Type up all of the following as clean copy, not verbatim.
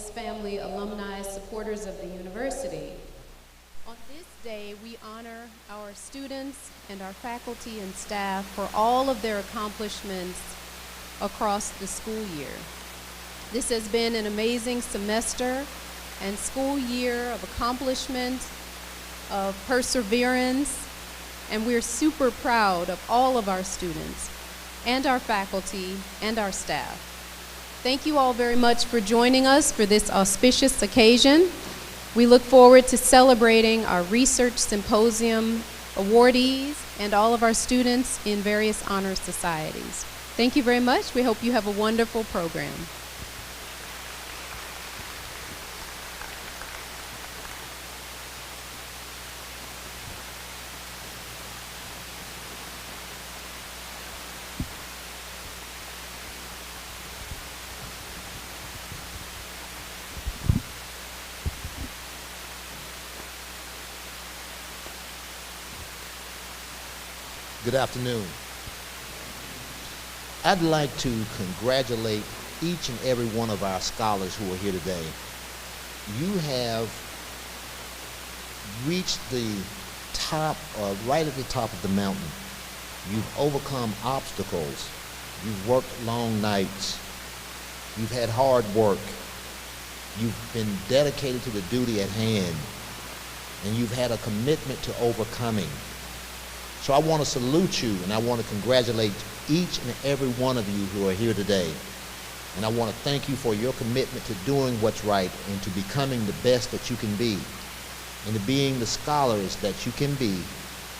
employees, family, alumni, supporters of the university. On this day, we honor our students and our faculty and staff for all of their accomplishments across the school year. This has been an amazing semester and school year of accomplishment, of perseverance, and we're super proud of all of our students and our faculty and our staff. Thank you all very much for joining us for this auspicious occasion. We look forward to celebrating our research symposium awardees and all of our students in various honor societies. Thank you very much. We hope you have a wonderful program. Good afternoon. I'd like to congratulate each and every one of our scholars who are here today. You have reached the top, right at the top of the mountain. You've overcome obstacles. You've worked long nights. You've had hard work. You've been dedicated to the duty at hand. And you've had a commitment to overcoming. So I want to salute you, and I want to congratulate each and every one of you who are here today. And I want to thank you for your commitment to doing what's right and to becoming the best that you can be, and to being the scholars that you can be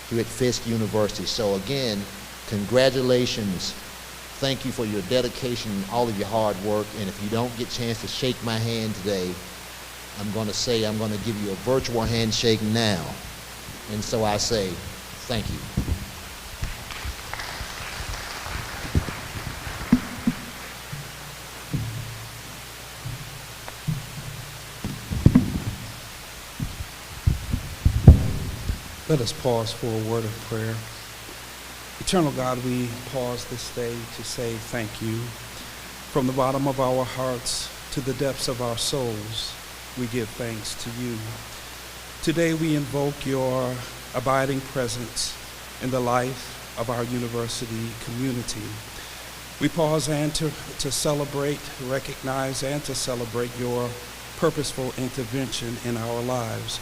here at Fisk University. So again, congratulations. Thank you for your dedication and all of your hard work. And if you don't get a chance to shake my hand today, I'm going to give you a virtual handshake now. And so I say, thank you. Let us pause for a word of prayer. Eternal God, we pause this day to say thank you. From the bottom of our hearts to the depths of our souls, we give thanks to you. Today we invoke your abiding presence in the life of our university community. We pause and to celebrate, recognize, and to celebrate your purposeful intervention in our lives.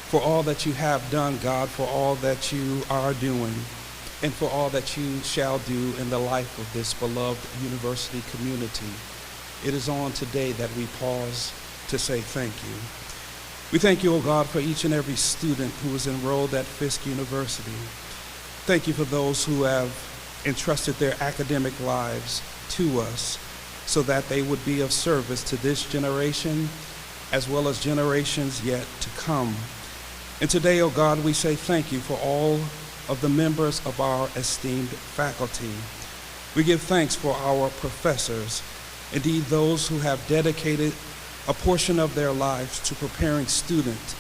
For all that you have done, God, for all that you are doing, and for all that you shall do in the life of this beloved university community. It is on today that we pause to say thank you. We thank you, O God, for each and every student who is enrolled at Fisk University. Thank you for those who have entrusted their academic lives to us so that they would be of service to this generation as well as generations yet to come. And today, O God, we say thank you for all of the members of our esteemed faculty. We give thanks for our professors, indeed those who have dedicated a portion of their lives to preparing students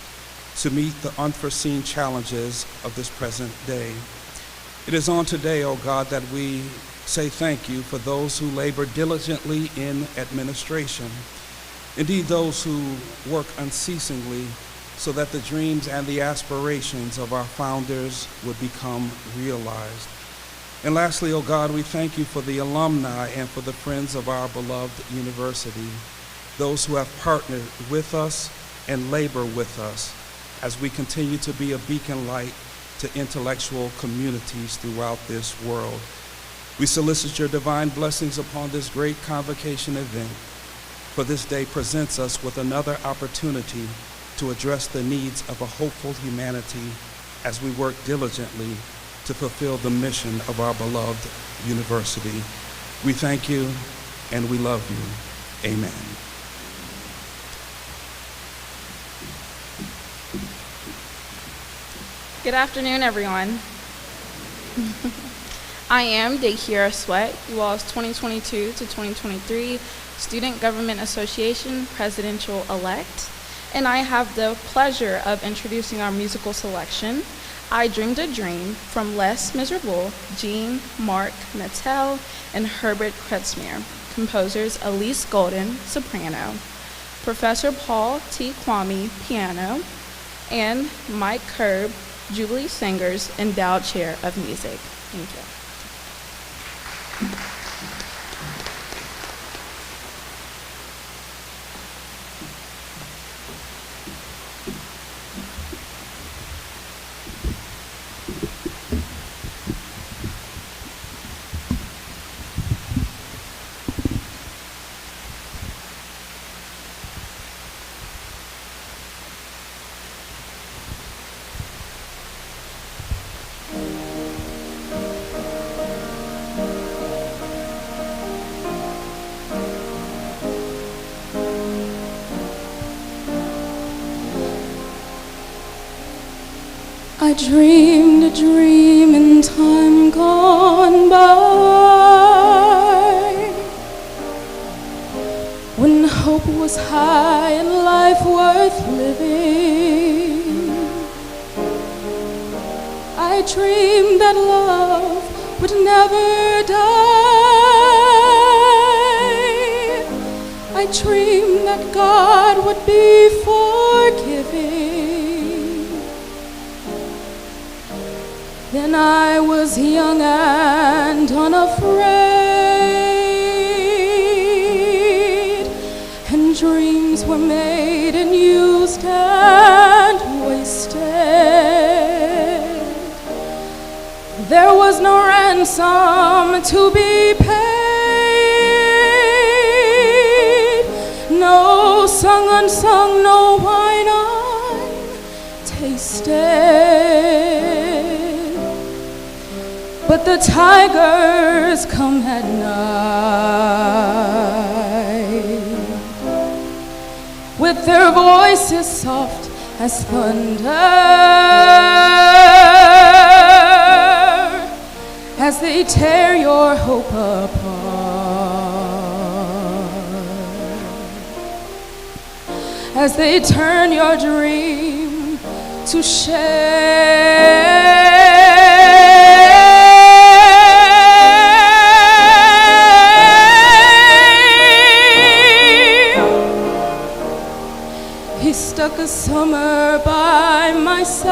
to meet the unforeseen challenges of this present day. It is on today, O God, that we say thank you for those who labor diligently in administration, indeed those who work unceasingly so that the dreams and the aspirations of our founders would become realized. And lastly, O God, we thank you for the alumni and for the friends of our beloved university, those who have partnered with us and labor with us as we continue to be a beacon light to intellectual communities throughout this world. We solicit your divine blessings upon this great convocation event, for this day presents us with another opportunity to address the needs of a hopeful humanity as we work diligently to fulfill the mission of our beloved university. We thank you and we love you. Amen. Good afternoon, everyone. I am Dayhira Sweat, you all's 2022 to 2023 Student Government Association Presidential-elect, and I have the pleasure of introducing our musical selection, I Dreamed a Dream, from Les Miserables, Jean, Marc Natel, and Herbert Kretzmer, composers Elise Golden, soprano, Professor Paul T. Kwame, piano, and Mike Kerb, Jubilee Singers, Endowed Chair of Music. Thank you. I dreamed a dream in time gone by, when hope was high and life worth living. I dreamed that love would never die. I dreamed that God would be forgiving. Then I was young and unafraid, and dreams were made and used and wasted. There was no ransom to be paid, no sung unsung, no wine untasted. But the tigers come at night, with their voices soft as thunder, as they tear your hope apart, as they turn your dream to shame. He stuck a summer by my side.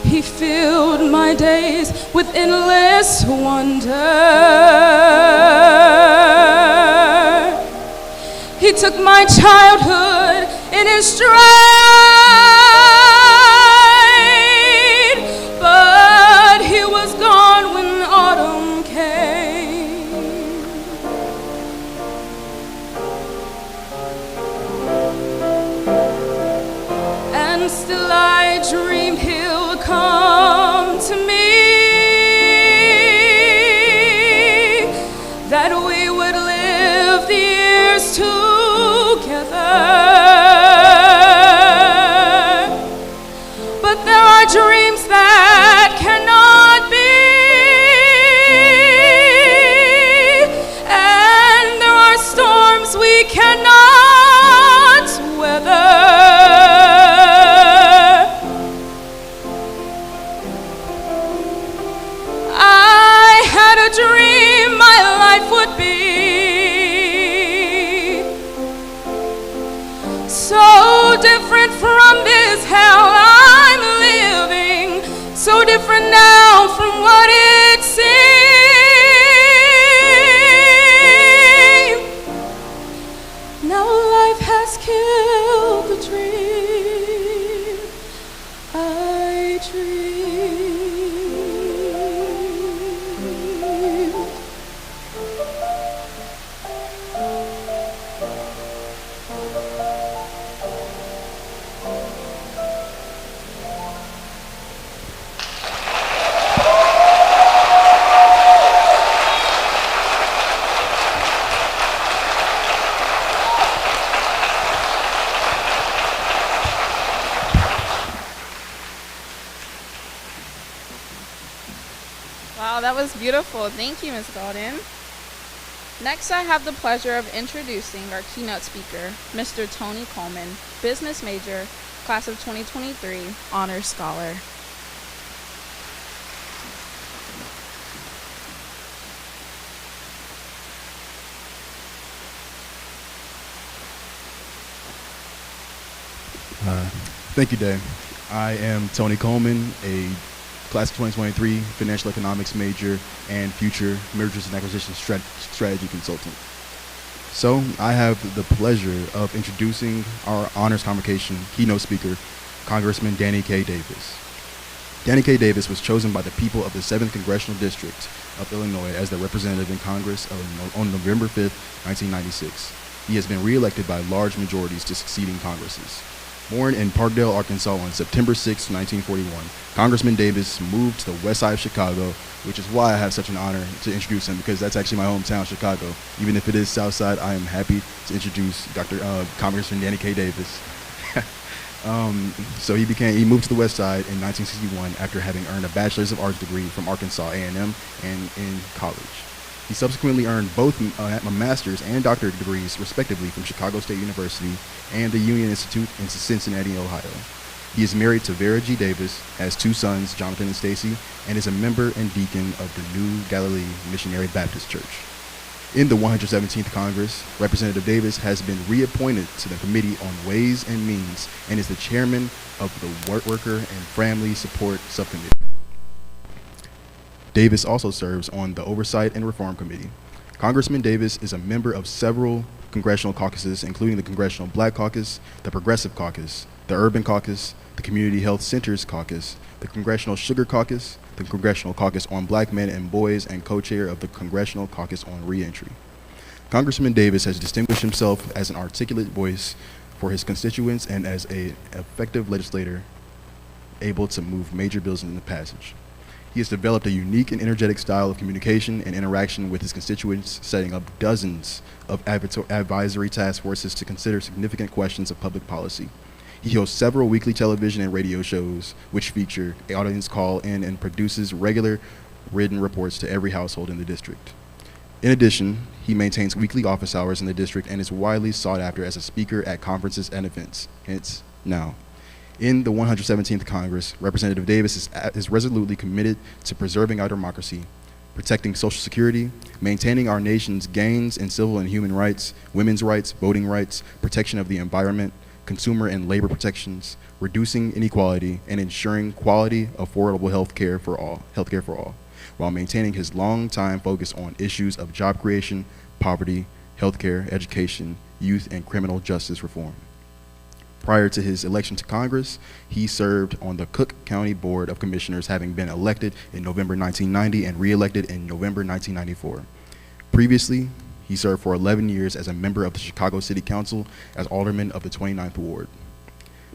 He filled my days with endless wonder. He took my childhood in his stride, but he was gone when autumn came. And still I dream he'll come to me, that we would live the years together. But there are dreams that cannot be, and there are storms we cannot weather. I had a dream my life would be so different from this hell I'm living, so different now from what it seemed. Now life has killed the dream I dreamed. Wow, that was beautiful. Thank you, Ms. Golden. Next, I have the pleasure of introducing our keynote speaker, Mr. Tony Coleman, business major, class of 2023, honors scholar. Thank you, Dave. I am Tony Coleman, a class of 2023 financial economics major and future mergers and acquisitions strategy consultant. So I have the pleasure of introducing our honors convocation keynote speaker, Congressman Danny K. Davis. Danny K. Davis was chosen by the people of the 7th Congressional District of Illinois as their representative in Congress on November 5th, 1996. He has been re-elected by large majorities to succeeding Congresses. Born in Parkdale, Arkansas on September 6, 1941, Congressman Davis moved to the west side of Chicago, which is why I have such an honor to introduce him, because that's actually my hometown, Chicago. Even if it is South Side, I am happy to introduce Congressman Danny K. Davis. So he moved to the west side in 1961 after having earned a Bachelor's of Arts degree from Arkansas A&M and in college. He subsequently earned both a master's and doctorate degrees, respectively, from Chicago State University and the Union Institute in Cincinnati, Ohio. He is married to Vera G. Davis, has 2 sons, Jonathan and Stacy, and is a member and deacon of the New Galilee Missionary Baptist Church. In the 117th Congress, Representative Davis has been reappointed to the Committee on Ways and Means and is the chairman of the Worker and Family Support Subcommittee. Davis also serves on the Oversight and Reform Committee. Congressman Davis is a member of several congressional caucuses, including the Congressional Black Caucus, the Progressive Caucus, the Urban Caucus, the Community Health Centers Caucus, the Congressional Sugar Caucus, the Congressional Caucus on Black Men and Boys, and co-chair of the Congressional Caucus on Reentry. Congressman Davis has distinguished himself as an articulate voice for his constituents and as an effective legislator able to move major bills into passage. He has developed a unique and energetic style of communication and interaction with his constituents, setting up dozens of advisory task forces to consider significant questions of public policy. He hosts several weekly television and radio shows, which feature audience call-in and produces regular written reports to every household in the district. In addition, he maintains weekly office hours in the district and is widely sought after as a speaker at conferences and events, hence now. In the 117th Congress, Representative Davis is resolutely committed to preserving our democracy, protecting Social Security, maintaining our nation's gains in civil and human rights, women's rights, voting rights, protection of the environment, consumer and labor protections, reducing inequality, and ensuring quality, affordable health care for all, while maintaining his long-time focus on issues of job creation, poverty, healthcare, education, youth, and criminal justice reform. Prior to his election to Congress, he served on the Cook County Board of Commissioners, having been elected in November 1990 and re-elected in November 1994. Previously, he served for 11 years as a member of the Chicago City Council as alderman of the 29th Ward.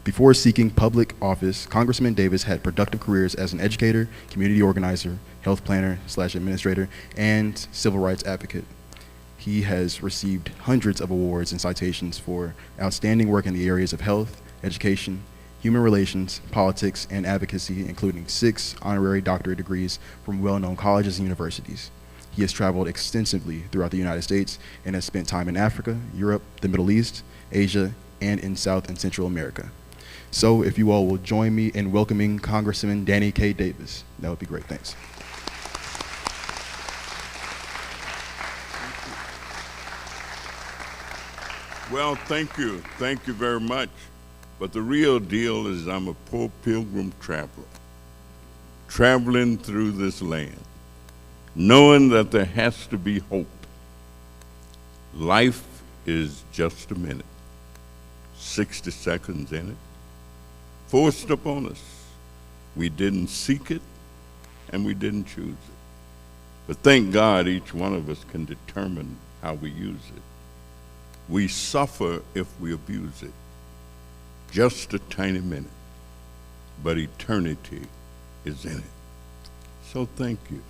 Before seeking public office, Congressman Davis had productive careers as an educator, community organizer, health planner/administrator, and civil rights advocate. He has received hundreds of awards and citations for outstanding work in the areas of health, education, human relations, politics, and advocacy, including 6 honorary doctorate degrees from well-known colleges and universities. He has traveled extensively throughout the United States and has spent time in Africa, Europe, the Middle East, Asia, and in South and Central America. So if you all will join me in welcoming Congressman Danny K. Davis, that would be great. Thanks. Well, thank you. Thank you very much. But the real deal is I'm a poor pilgrim traveler, traveling through this land, knowing that there has to be hope. Life is just a minute, 60 seconds in it, forced upon us. We didn't seek it, and we didn't choose it. But thank God each one of us can determine how we use it. We suffer if we abuse it. Just a tiny minute, but eternity is in it. So thank you.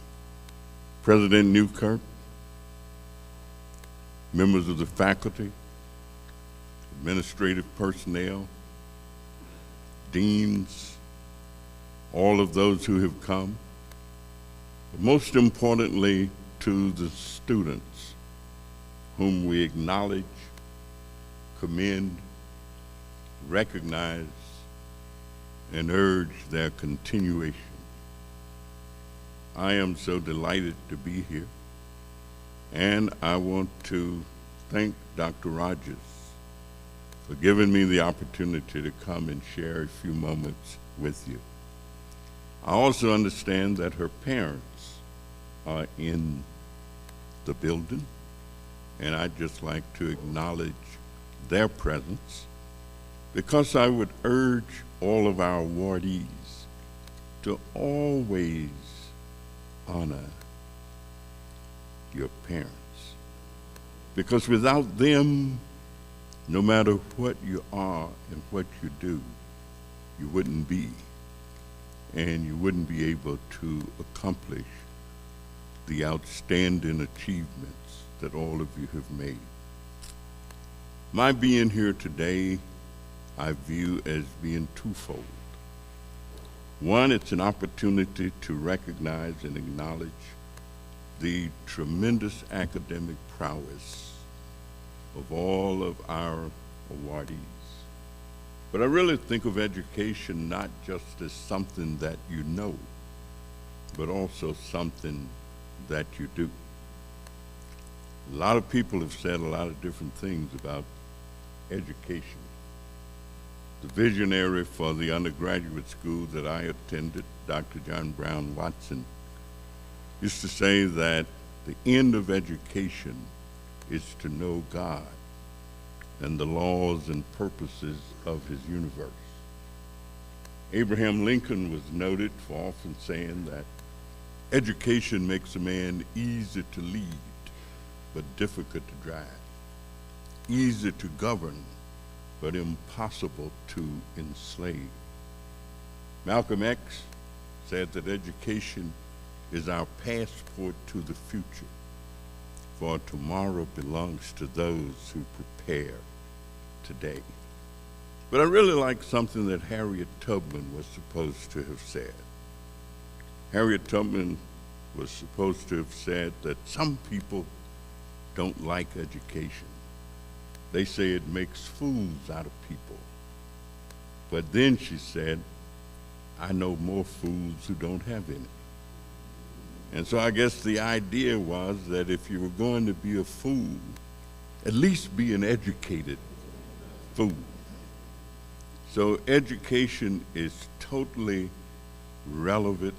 President Newkirk, members of the faculty, administrative personnel, deans, all of those who have come, but most importantly to the students whom we acknowledge, commend, recognize, and urge their continuation. I am so delighted to be here, and I want to thank Dr. Rogers for giving me the opportunity to come and share a few moments with you. I also understand that her parents are in the building, and I'd just like to acknowledge their presence, because I would urge all of our awardees to always honor your parents, because without them, no matter what you are and what you do, you wouldn't be, and you wouldn't be able to accomplish the outstanding achievements that all of you have made. My being here today, I view as being twofold. One, it's an opportunity to recognize and acknowledge the tremendous academic prowess of all of our awardees. But I really think of education not just as something that you know, but also something that you do. A lot of people have said a lot of different things about education. The visionary for the undergraduate school that I attended, Dr. John Brown Watson, used to say that the end of education is to know God and the laws and purposes of his universe. Abraham Lincoln was noted for often saying that education makes a man easy to lead, but difficult to drive, easy to govern, but impossible to enslave. Malcolm X said that education is our passport to the future, for tomorrow belongs to those who prepare today. But I really like something that Harriet Tubman was supposed to have said. Harriet Tubman was supposed to have said that some people don't like education. They say it makes fools out of people. But then she said, I know more fools who don't have any. And so I guess the idea was that if you were going to be a fool, at least be an educated fool. So education is totally relevant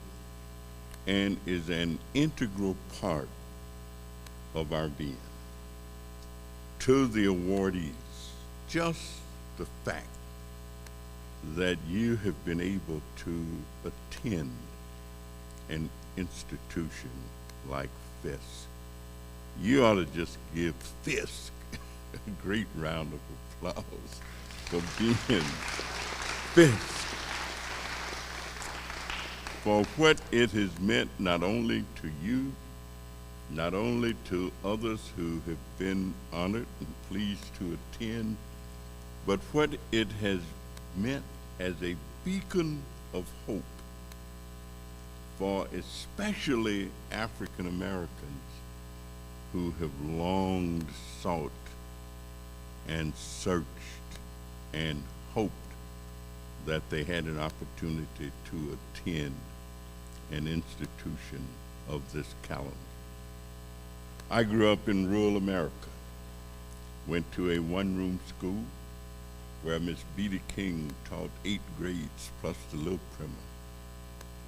and is an integral part of our being. To the awardees, just the fact that you have been able to attend an institution like Fisk, you ought to just give Fisk a great round of applause for being Fisk, for what it has meant not only to you, not only to others who have been honored and pleased to attend, but what it has meant as a beacon of hope for especially African Americans who have long sought and searched and hoped that they had an opportunity to attend an institution of this caliber. I grew up in rural America, went to a one-room school where Miss Beattie King taught 8 grades plus the little primer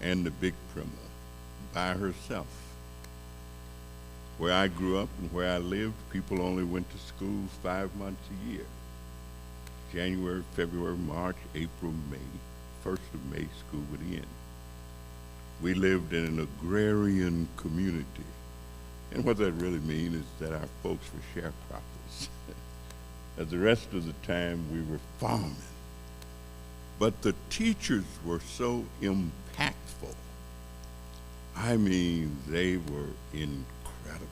and the big primer by herself. Where I grew up and where I lived, people only went to school 5 months a year. January, February, March, April, May. 1st of May, school would end. We lived in an agrarian community. And what that really means is that our folks were sharecroppers. As the rest of the time, we were farming. But the teachers were so impactful. I mean, they were incredible.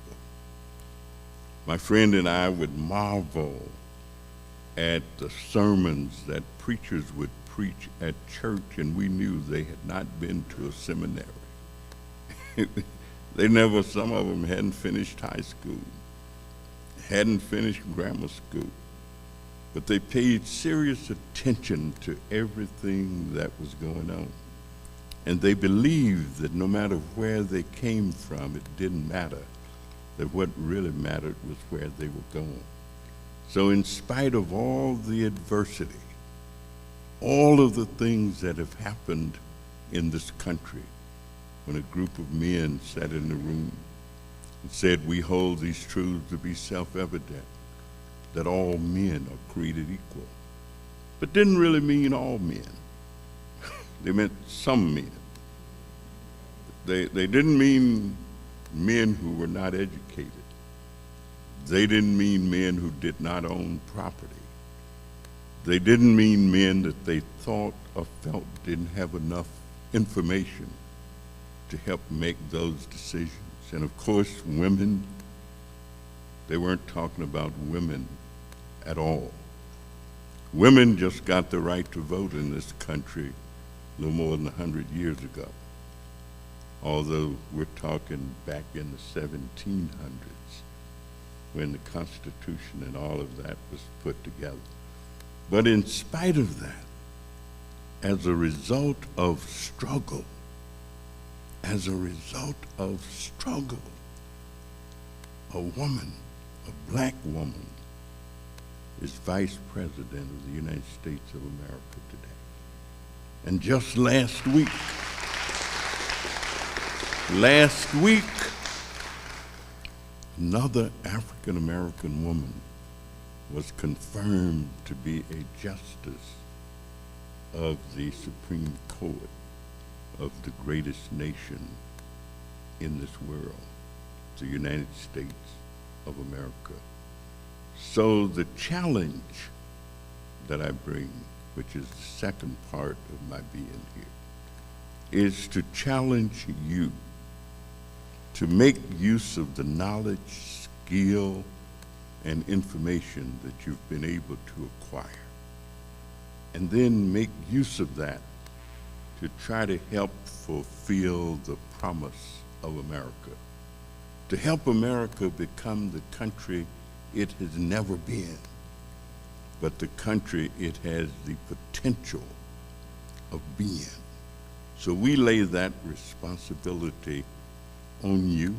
My friend and I would marvel at the sermons that preachers would preach at church, and we knew they had not been to a seminary. Some of them hadn't finished high school, hadn't finished grammar school, but they paid serious attention to everything that was going on. And they believed that no matter where they came from, it didn't matter, that what really mattered was where they were going. So in spite of all the adversity, all of the things that have happened in this country, when a group of men sat in the room and said, we hold these truths to be self-evident, that all men are created equal, but didn't really mean all men. They meant some men. They didn't mean men who were not educated. They didn't mean men who did not own property. They didn't mean men that they thought or felt didn't have enough information to help make those decisions. And of course, women, they weren't talking about women at all. Women just got the right to vote in this country a little more than 100 years ago, although we're talking back in the 1700s when the Constitution and all of that was put together. But in spite of that, as a result of struggle, a woman, a black woman, is vice president of the United States of America today. And just last week, another African-American woman was confirmed to be a justice of the Supreme Court of the greatest nation in this world, the United States of America. So the challenge that I bring, which is the second part of my being here, is to challenge you to make use of the knowledge, skill, and information that you've been able to acquire, and then make use of that to try to help fulfill the promise of America, to help America become the country it has never been, but the country it has the potential of being. So we lay that responsibility on you.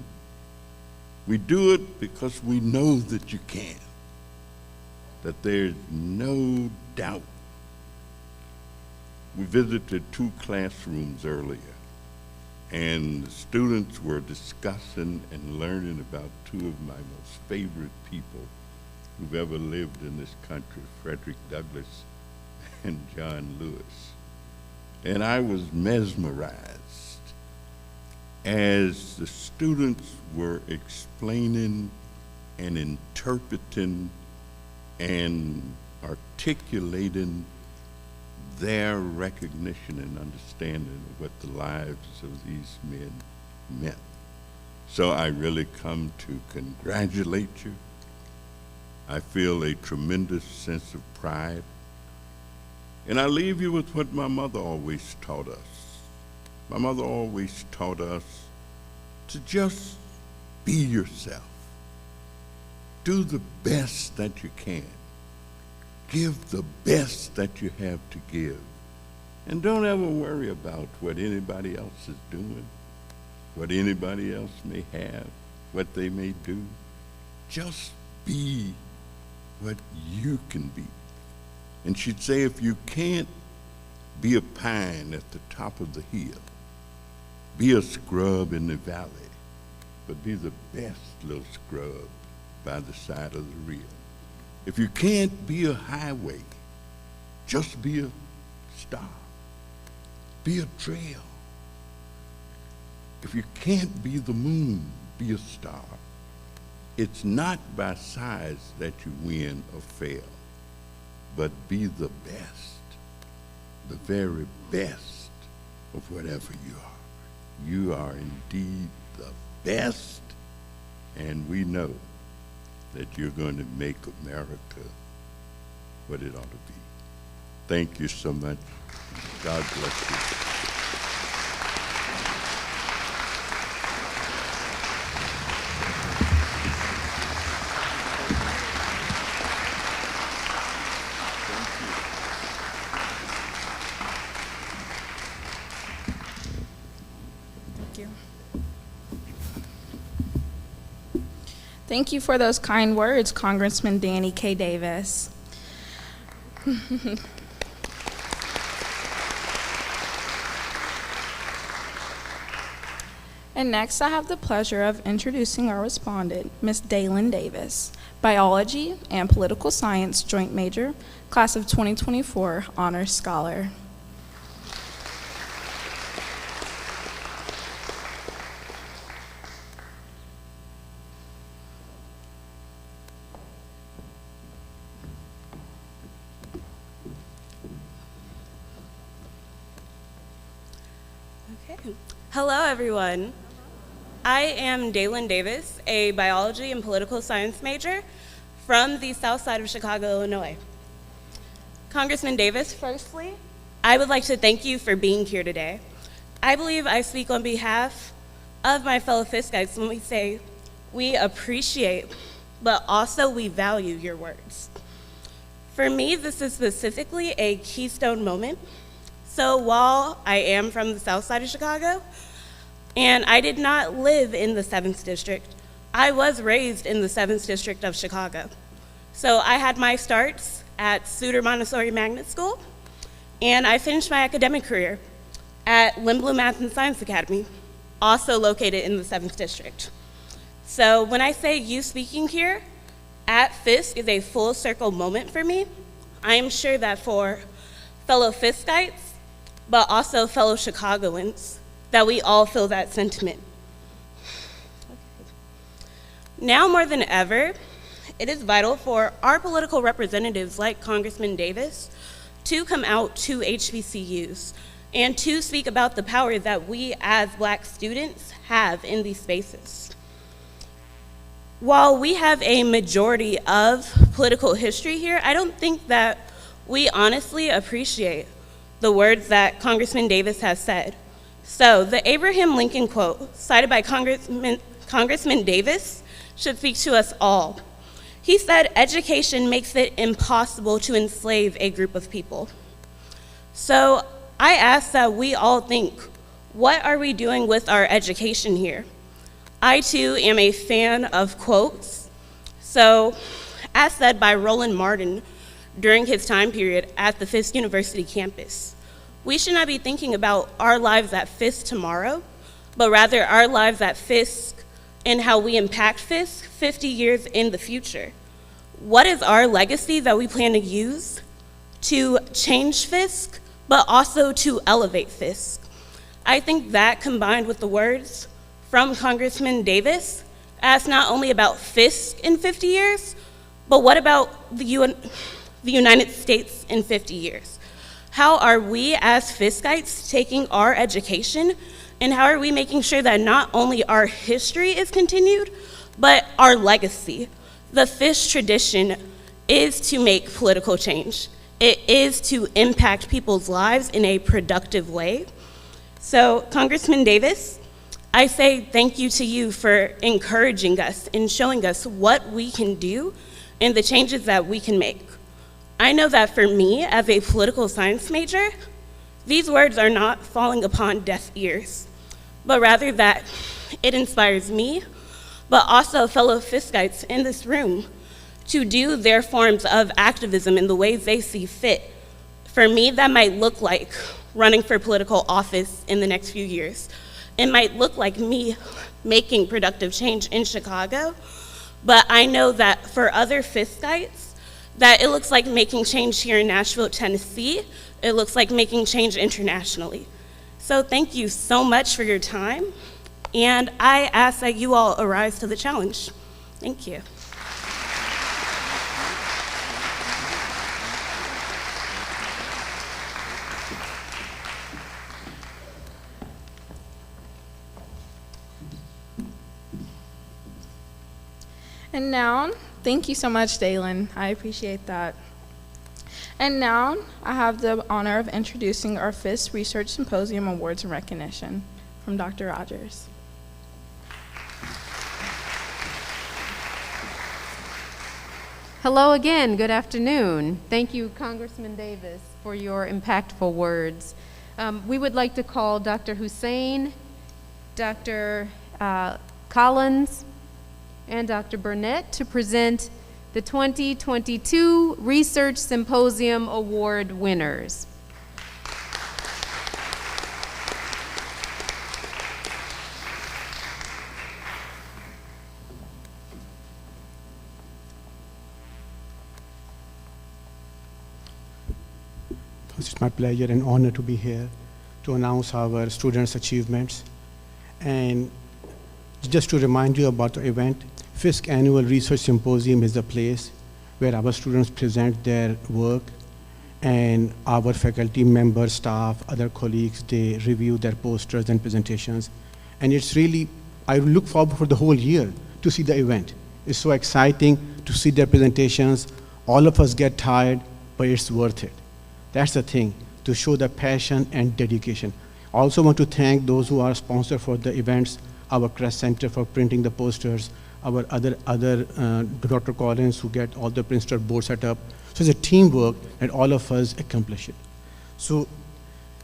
We do it because we know that you can, that there's no doubt. We visited 2 classrooms earlier, and the students were discussing and learning about 2 of my most favorite people who've ever lived in this country, Frederick Douglass and John Lewis. And I was mesmerized as the students were explaining and interpreting and articulating their recognition and understanding of what the lives of these men meant. So I really come to congratulate you. I feel a tremendous sense of pride. And I leave you with what my mother always taught us. My mother always taught us to just be yourself. Do the best that you can. Give the best that you have to give. And don't ever worry about what anybody else is doing, what anybody else may have, what they may do. Just be what you can be. And she'd say, if you can't be a pine at the top of the hill, be a scrub in the valley, but be the best little scrub by the side of the river. If you can't be a highway, just be a star. Be a trail. If you can't be the moon, be a star. It's not by size that you win or fail, but be the best, the very best of whatever you are. You are indeed the best, and we know that you're going to make America what it ought to be. Thank you so much. God bless you. Thank you for those kind words, Congressman Danny K. Davis. And next, I have the pleasure of introducing our respondent, Ms. Daylin Davis, Biology and Political Science joint major, class of 2024 honors scholar. Okay. Hello, everyone. I am Daylin Davis, a biology and political science major from the south side of Chicago, Illinois. Congressman Davis, firstly, I would like to thank you for being here today. I believe I speak on behalf of my fellow Fiskites when we say we appreciate, but also we value your words. For me, this is specifically a keystone moment. So while I am from the south side of Chicago, and I did not live in the 7th District, I was raised in the 7th District of Chicago. So I had my starts at Suter Montessori Magnet School, and I finished my academic career at Lindblom Math and Science Academy, also located in the 7th District. So when I say you speaking here at Fisk is a full circle moment for me, I am sure that for fellow Fiskites, but also fellow Chicagoans, that we all feel that sentiment. Okay. Now more than ever, it is vital for our political representatives like Congressman Davis to come out to HBCUs and to speak about the power that we as Black students have in these spaces. While we have a majority of political history here, I don't think that we honestly appreciate the words that Congressman Davis has said. So the Abraham Lincoln quote cited by Congressman Davis should speak to us all. He said, "Education makes it impossible to enslave a group of people." So I ask that we all think, what are we doing with our education here? I too am a fan of quotes. So as said by Roland Martin during his time period at the Fisk University campus, we should not be thinking about our lives at Fisk tomorrow, but rather our lives at Fisk and how we impact Fisk 50 years in the future. What is our legacy that we plan to use to change Fisk, but also to elevate Fisk? I think that combined with the words from Congressman Davis, asked not only about Fisk in 50 years, but what about the United States in 50 years? How are we as Fiskites taking our education, and how are we making sure that not only our history is continued, but our legacy? The Fisk tradition is to make political change. It is to impact people's lives in a productive way. So, Congressman Davis, I say thank you to you for encouraging us and showing us what we can do and the changes that we can make. I know that for me, as a political science major, these words are not falling upon deaf ears, but rather that it inspires me, but also fellow Fiskites in this room to do their forms of activism in the ways they see fit. For me, that might look like running for political office in the next few years. It might look like me making productive change in Chicago, but I know that for other Fiskites, that it looks like making change here in Nashville, Tennessee. It looks like making change internationally. So thank you so much for your time, and I ask that you all arise to the challenge. Thank you. And now, thank you so much, Daylin. I appreciate that. And now, I have the honor of introducing our Fisk Research Symposium Awards and Recognition from Dr. Rogers. Hello again, good afternoon. Thank you, Congressman Davis, for your impactful words. We would like to call Dr. Hussein, Dr. Collins, and Dr. Burnett to present the 2022 Research Symposium Award winners. It's my pleasure and honor to be here to announce our students' achievements. And just to remind you about the event, Fisk Annual Research Symposium is the place where our students present their work, and our faculty members, staff, other colleagues, they review their posters and presentations. And it's really, I look forward for the whole year to see the event. It's so exciting to see their presentations. All of us get tired, but it's worth it. That's the thing, to show the passion and dedication. I also want to thank those who are sponsored for the events, our Crest Center for printing the posters, our other Dr. Collins who get all the Princeton board set up. So it's a teamwork that all of us accomplish it. So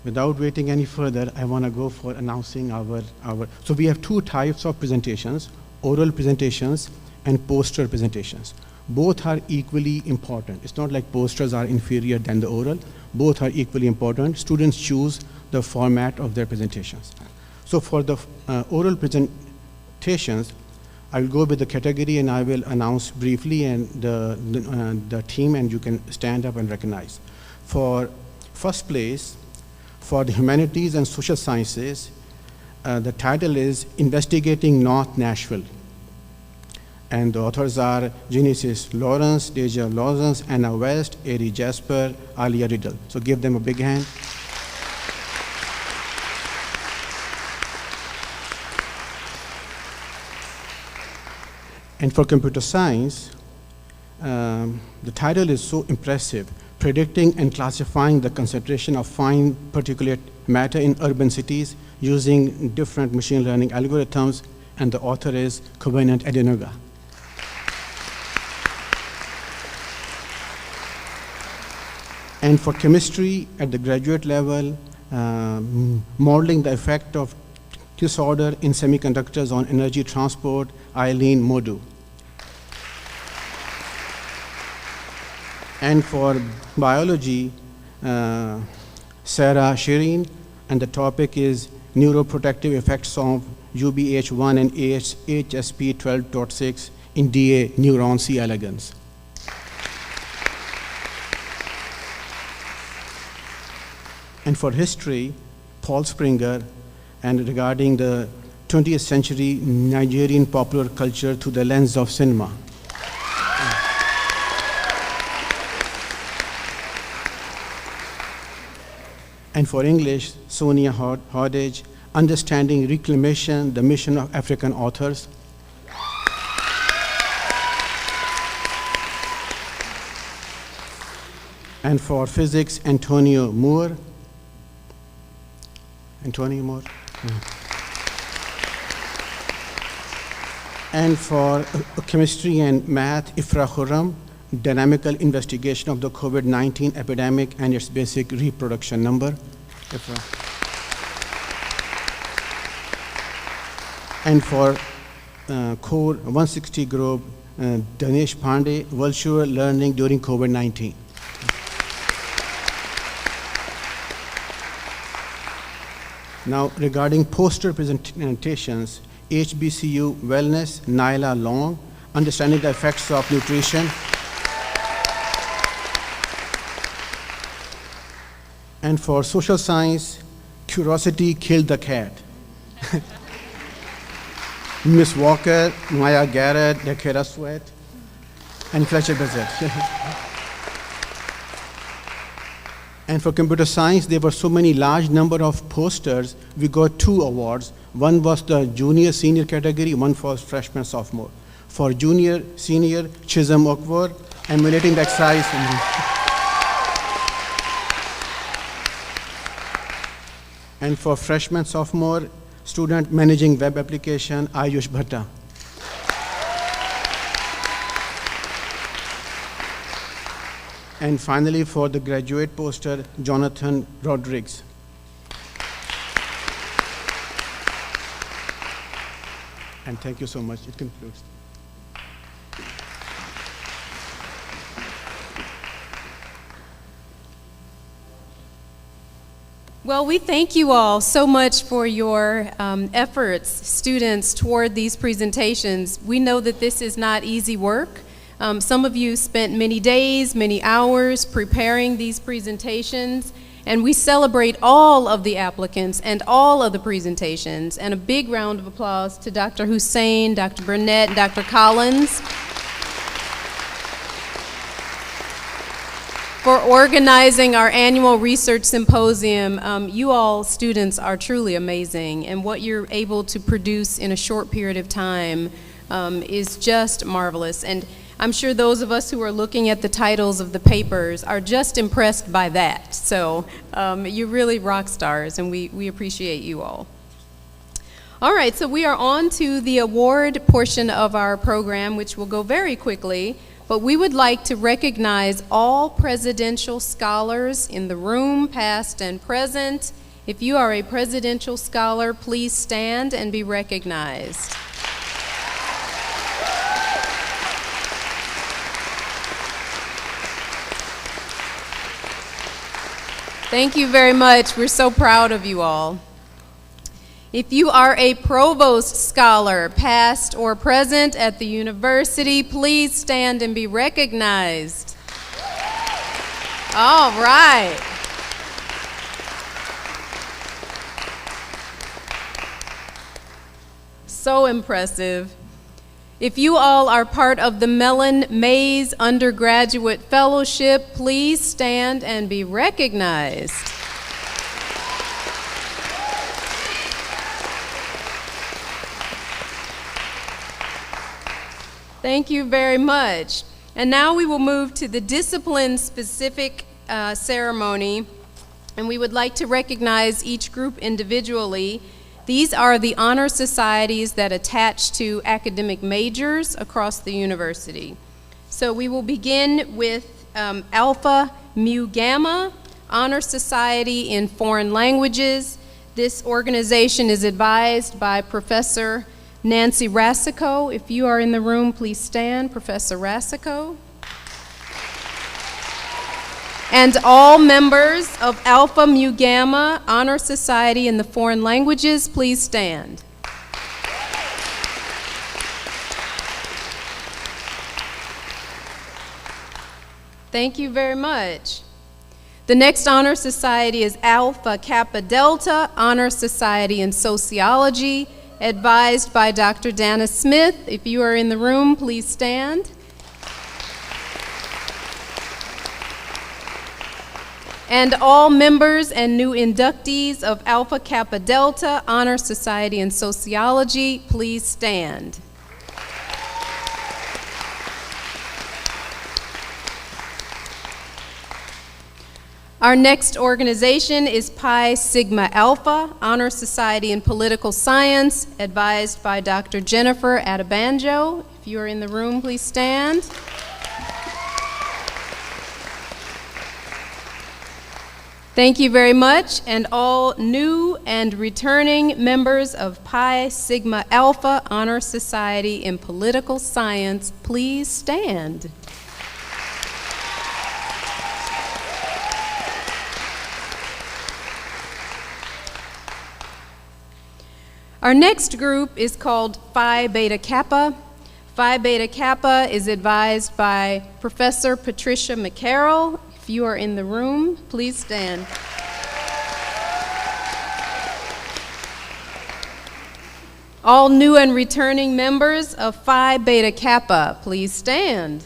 without waiting any further, I want to go for announcing so we have two types of presentations, oral presentations and poster presentations. Both are equally important. It's not like posters are inferior than the oral. Both are equally important. Students choose the format of their presentations. So for the oral presentations, I will go with the category and I will announce briefly and the team, and you can stand up and recognize. For first place, for the humanities and social sciences, the title is Investigating North Nashville. And the authors are Genesis Lawrence, Deja Lawrence, Anna West, Ari Jasper, Alia Riddle. So give them a big hand. And for computer science, the title is so impressive, Predicting and Classifying the Concentration of Fine Particulate Matter in Urban Cities Using Different Machine Learning Algorithms, and the author is Covenant Adenuga. And for chemistry at the graduate level, modeling the effect of disorder in semiconductors on energy transport, Eileen Modu. And for biology, Sarah Shireen, and the topic is neuroprotective effects of UBH1 and HSP 12.6 in DA neuron C. elegans. And for history, Paul Springer, and regarding the 20th century Nigerian popular culture through the lens of cinema. And for English, Sonia Hodage, Understanding Reclamation, the Mission of African Authors. And for physics, Antonio Moore. Antonio Moore. And for chemistry and math, Ifra Khurram, Dynamical Investigation of the COVID-19 Epidemic and its Basic Reproduction Number. Ifra. And for Core 160 group, Danesh Pandey, Virtual Learning During COVID-19. Now, regarding poster presentations, HBCU Wellness, Naila Long, Understanding the Effects of Nutrition. And for social science, Curiosity Killed the Cat. Miss Walker, Maya Garrett, Dakota Sweat, and Fletcher Bazette. And for computer science, there were so many large number of posters, we got 2 awards. One was the junior senior category, one for freshman sophomore. For junior senior, Chisholm Okwar, emulating the exercise. And for freshman sophomore, student managing web application, Ayush Bhatta. And finally, for the graduate poster, Jonathan Rodriguez. And thank you so much. It concludes. Well, we thank you all so much for your efforts, students, toward these presentations. We know that this is not easy work. Some of you spent many days, many hours preparing these presentations, and we celebrate all of the applicants and all of the presentations. And a big round of applause to Dr. Hussein, Dr. Burnett, and Dr. Collins for organizing our annual research symposium. You all students are truly amazing, and what you're able to produce in a short period of time is just marvelous. And I'm sure those of us who are looking at the titles of the papers are just impressed by that. So you're really rock stars, and we appreciate you all. All right, so we are on to the award portion of our program, which will go very quickly. But we would like to recognize all presidential scholars in the room, past and present. If you are a presidential scholar, please stand and be recognized. Thank you very much. We're so proud of you all. If you are a provost scholar, past or present at the university, please stand and be recognized. All right. So impressive. If you all are part of the Mellon Mays Undergraduate Fellowship, please stand and be recognized. Thank you very much. And now we will move to the discipline-specific ceremony, and we would like to recognize each group individually. These are the honor societies that attach to academic majors across the university. So we will begin with Alpha Mu Gamma, Honor Society in Foreign Languages. This organization is advised by Professor Nancy Rassico. If you are in the room, please stand. Professor Rassico. And all members of Alpha Mu Gamma Honor Society in the Foreign Languages, please stand. Thank you very much. The next honor society is Alpha Kappa Delta Honor Society in Sociology, advised by Dr. Dana Smith. If you are in the room, please stand. And all members and new inductees of Alpha Kappa Delta Honor Society in Sociology, please stand. Our next organization is Pi Sigma Alpha, Honor Society in Political Science, advised by Dr. Jennifer Adebanjo. If you are in the room, please stand. Thank you very much, and all new and returning members of Pi Sigma Alpha, Honor Society in Political Science, please stand. Our next group is called Phi Beta Kappa. Phi Beta Kappa is advised by Professor Patricia McCarroll. If you are in the room, please stand. All new and returning members of Phi Beta Kappa, please stand.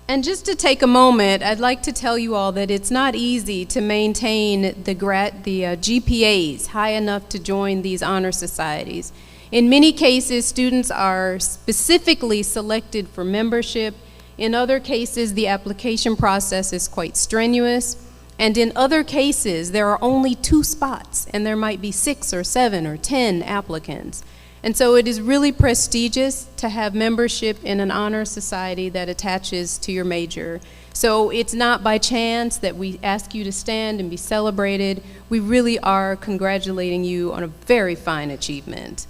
And just to take a moment, I'd like to tell you all that it's not easy to maintain the GPAs high enough to join these honor societies. In many cases, students are specifically selected for membership. In other cases, the application process is quite strenuous. And in other cases, there are only 2 spots, and there might be 6 or 7 or 10 applicants. And so it is really prestigious to have membership in an honor society that attaches to your major. So it's not by chance that we ask you to stand and be celebrated. We really are congratulating you on a very fine achievement.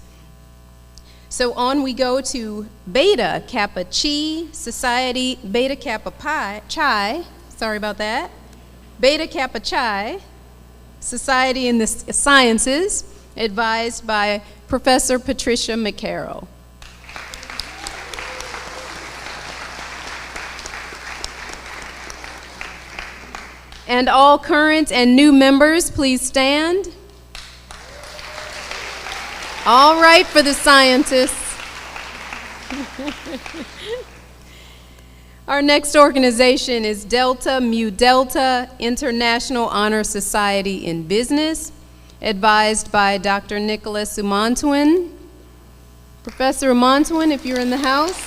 So on we go to Beta Kappa Chi Society, Beta Kappa Pi, Chi, sorry about that, Beta Kappa Chi Society in the Sciences, advised by Professor Patricia McCarroll. And all current and new members, please stand. All right, for the scientists. Our next organization is Delta Mu Delta International Honor Society in Business, advised by Dr. Nicholas Umantwin. Professor Umantwin, if you're in the house.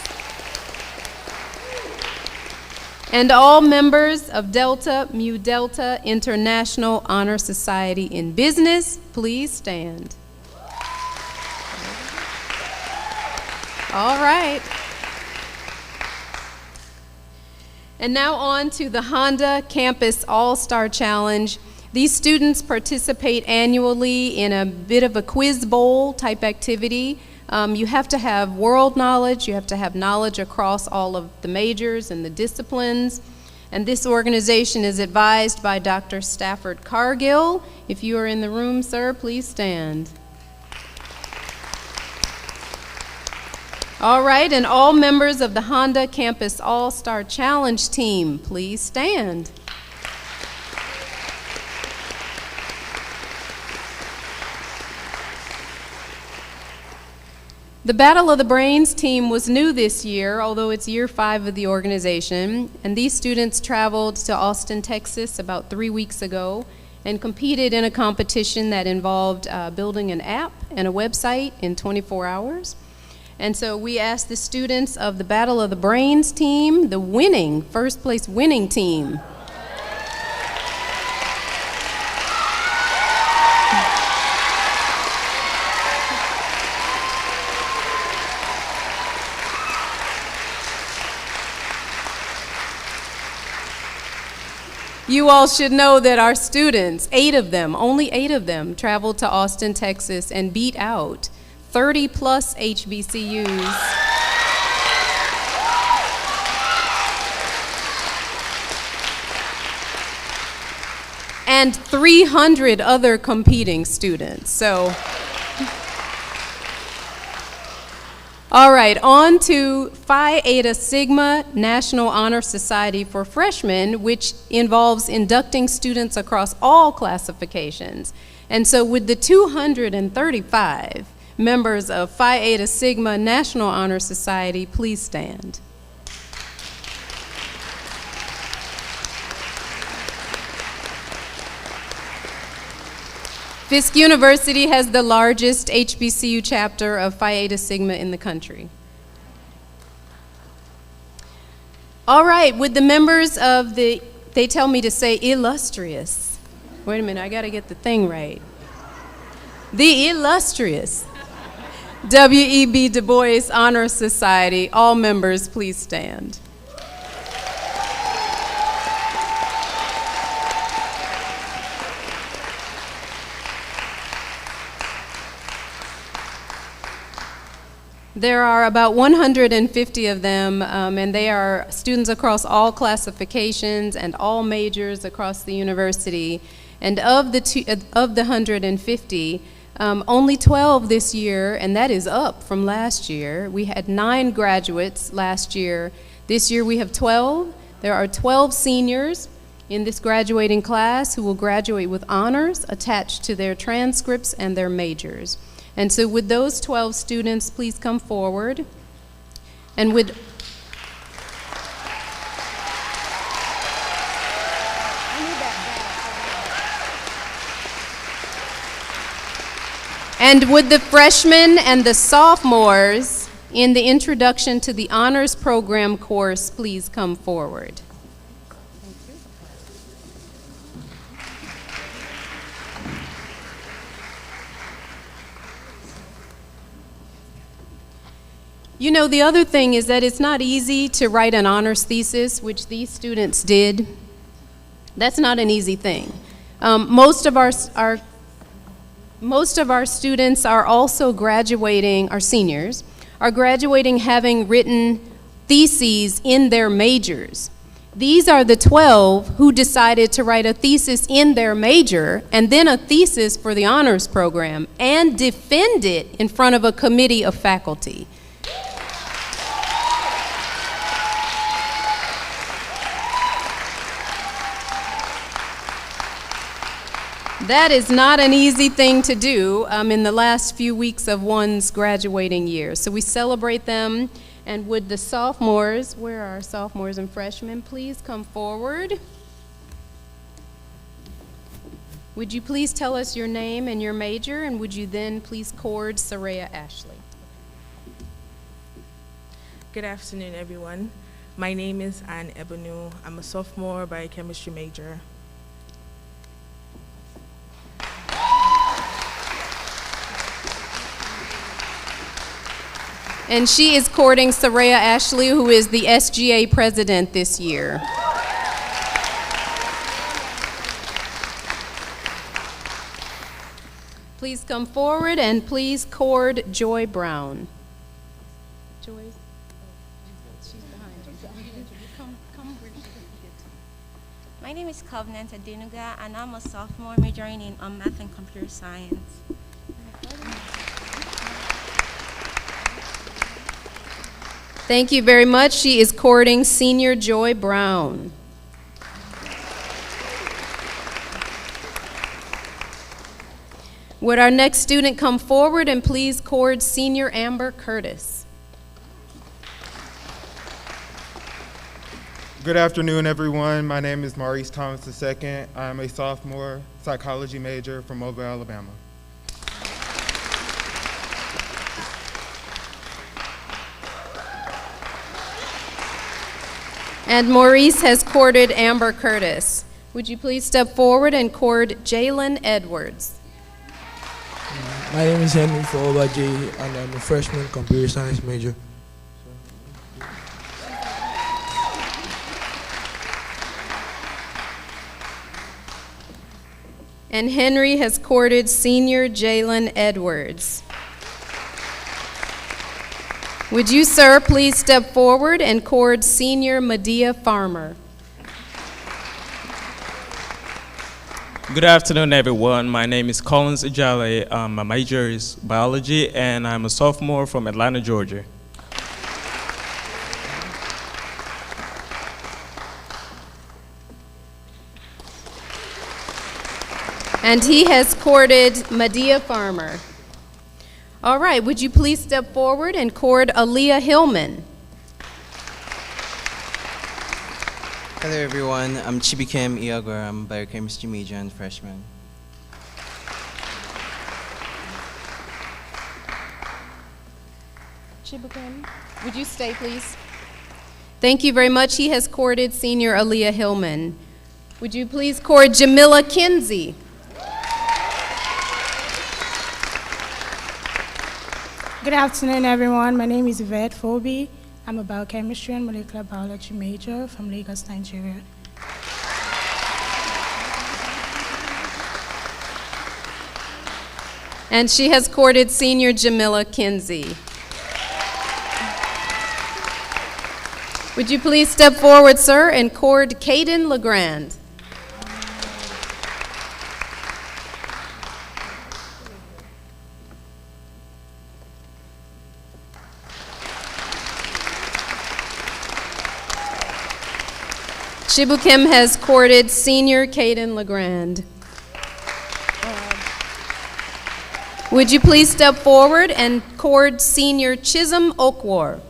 And all members of Delta Mu Delta International Honor Society in Business, please stand. All right. And now on to the Honda Campus All-Star Challenge. These students participate annually in a bit of a quiz bowl type activity. You have to have world knowledge, you have to have knowledge across all of the majors and the disciplines. And this organization is advised by Dr. Stafford Cargill. If you are in the room, sir, please stand. All right, and all members of the Honda Campus All-Star Challenge team, please stand. The Battle of the Brains team was new this year, although it's year 5 of the organization, and these students traveled to Austin, Texas about 3 weeks ago and competed in a competition that involved building an app and a website in 24 hours. And so we asked the students of the Battle of the Brains team, the winning, first place winning team. You all should know that our students, 8 of them, only 8 of them, traveled to Austin, Texas and beat out 30 plus HBCUs. And 300 other competing students. So, all right, on to Phi Eta Sigma National Honor Society for Freshmen, which involves inducting students across all classifications. And so with the 235 members of Phi Eta Sigma National Honor Society, please stand. Fisk University has the largest HBCU chapter of Phi Eta Sigma in the country. All right, with the members of the, they tell me to say illustrious. Wait a minute, I gotta get the thing right. The illustrious W.E.B. Du Bois Honor Society, all members please stand. There are about 150 of them, and they are students across all classifications and all majors across the university. And of the 150, only 12 this year, and that is up from last year. We had 9 graduates last year. This year we have 12. There are 12 seniors in this graduating class who will graduate with honors attached to their transcripts and their majors. And so with those 12 students, please come forward. And with the freshmen and the sophomores in the Introduction to the Honors Program course, please come forward. You know, the other thing is that it's not easy to write an honors thesis, which these students did. That's not an easy thing. Most of our students are also graduating, our seniors, are graduating having written theses in their majors. These are the 12 who decided to write a thesis in their major and then a thesis for the honors program and defend it in front of a committee of faculty. That is not an easy thing to do in the last few weeks of one's graduating year. So we celebrate them. And would the sophomores, where are our sophomores and freshmen, please come forward? Would you please tell us your name and your major, and would you then please cord Saraya Ashley? Good afternoon, everyone. My name is Anne Ebonu. I'm a sophomore biochemistry major. And she is courting Saraya Ashley, who is the SGA president this year. Please come forward and please court Joy Brown. Joy, she's behind you. Come where she gets. My name is Covenant Adenuga, and I'm a sophomore majoring in math and computer science. Thank you very much. She is courting Senior Joy Brown. Would our next student come forward and please court Senior Amber Curtis? Good afternoon, everyone. My name is Maurice Thomas II. I'm a sophomore psychology major from Mobile, Alabama. And Maurice has courted Amber Curtis. Would you please step forward and court Jalen Edwards? My name is Henry Fobaji, and I'm a freshman computer science major. And Henry has courted Senior Jalen Edwards. Would you, sir, please step forward and court Senior Medea Farmer? Good afternoon, everyone. My name is Collins Ijale. My major is biology, and I'm a sophomore from Atlanta, Georgia. And he has courted Medea Farmer. All right, would you please step forward and court Aaliyah Hillman? Hello everyone, I'm Chibikem Iagor. I'm a biochemistry major and freshman. Chibukem, would you stay please? Thank you very much. He has courted Senior Aaliyah Hillman. Would you please court Jamila Kinsey? Good afternoon, everyone. My name is Yvette Phoebe. I'm a biochemistry and molecular biology major from Lagos, Nigeria. And she has courted Senior Jamila Kinsey. Would you please step forward, sir, and court Caden LeGrand? Shibukim has courted Senior Caden LeGrand. Would you please step forward and court Senior Chisholm Okwar?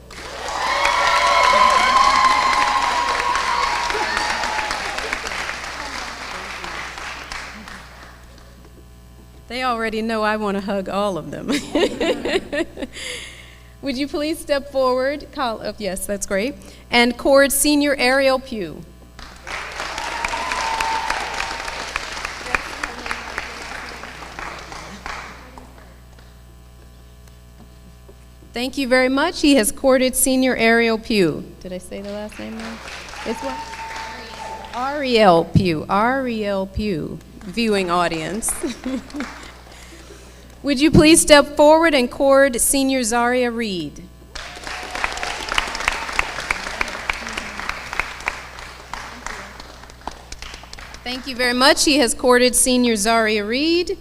They already know I want to hug all of them. Would you please step forward? Yes, that's great. And court Senior Ariel Pugh. Thank you very much. He has courted Senior Ariel Pugh. Did I say the last name wrong? It's what? Ariel Pugh. Ariel Pugh. Viewing audience. Would you please step forward and court Senior Zaria Reed? Thank you very much. He has courted senior Zaria Reed.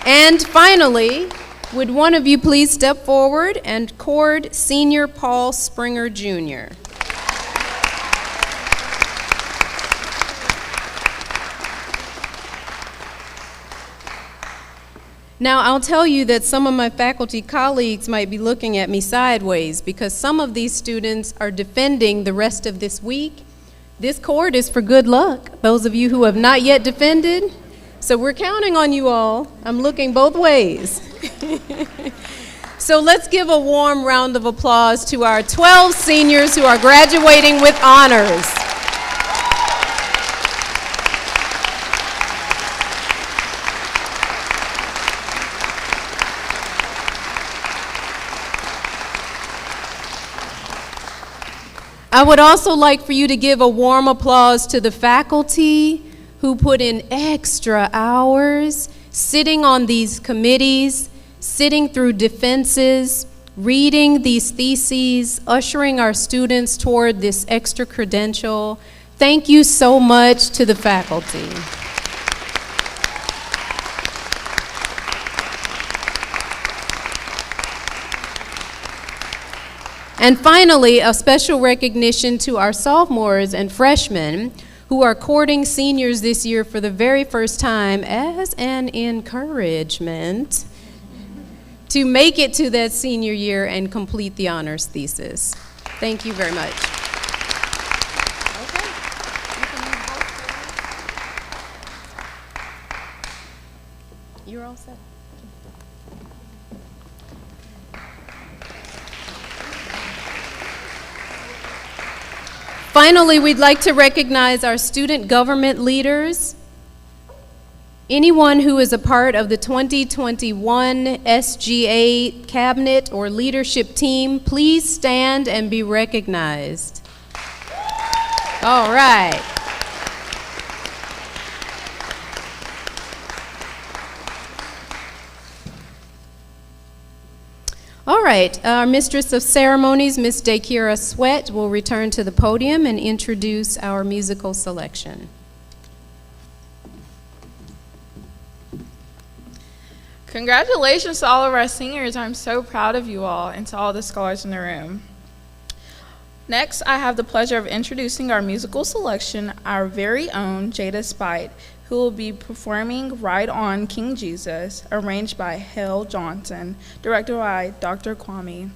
And finally, would one of you please step forward and court senior Paul Springer Jr. Now, I'll tell you that some of my faculty colleagues might be looking at me sideways because some of these students are defending the rest of this week. This court is for good luck, those of you who have not yet defended. So we're counting on you all. I'm looking both ways. So let's give a warm round of applause to our 12 seniors who are graduating with honors. I would also like for you to give a warm applause to the faculty who put in extra hours sitting on these committees, sitting through defenses, reading these theses, ushering our students toward this extra credential. Thank you so much to the faculty. And finally, a special recognition to our sophomores and freshmen who are courting seniors this year for the very first time as an encouragement to make it to that senior year and complete the honors thesis. Thank you very much. Okay. You're all set. Finally, we'd like to recognize our student government leaders. Anyone who is a part of the 2021 SGA cabinet or leadership team, please stand and be recognized. All right. All right, our Mistress of Ceremonies, Miss Dakira Sweat, will return to the podium and introduce our musical selection. Congratulations to all of our seniors. I'm so proud of you all and to all the scholars in the room. Next, I have the pleasure of introducing our musical selection, our very own Jada Spite, who will be performing Ride On King Jesus, arranged by Hale Johnson, directed by Dr. Kwame.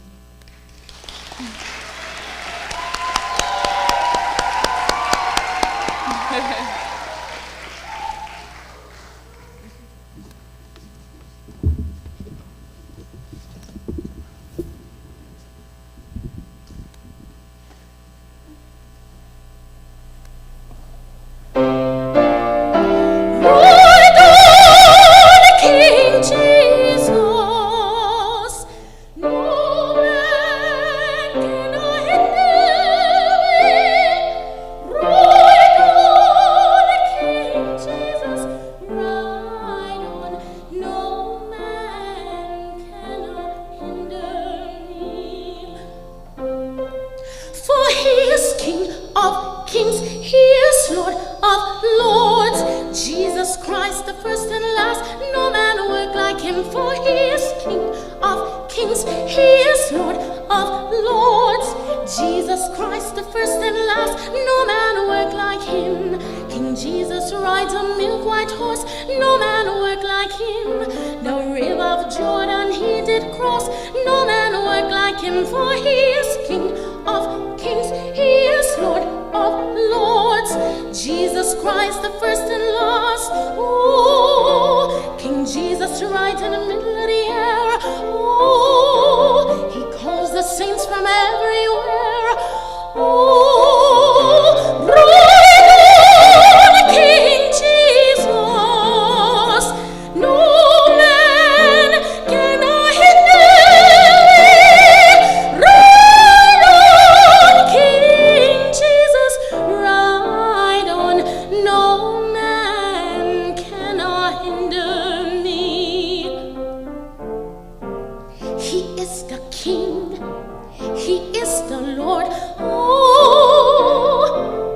He is the Lord. Oh,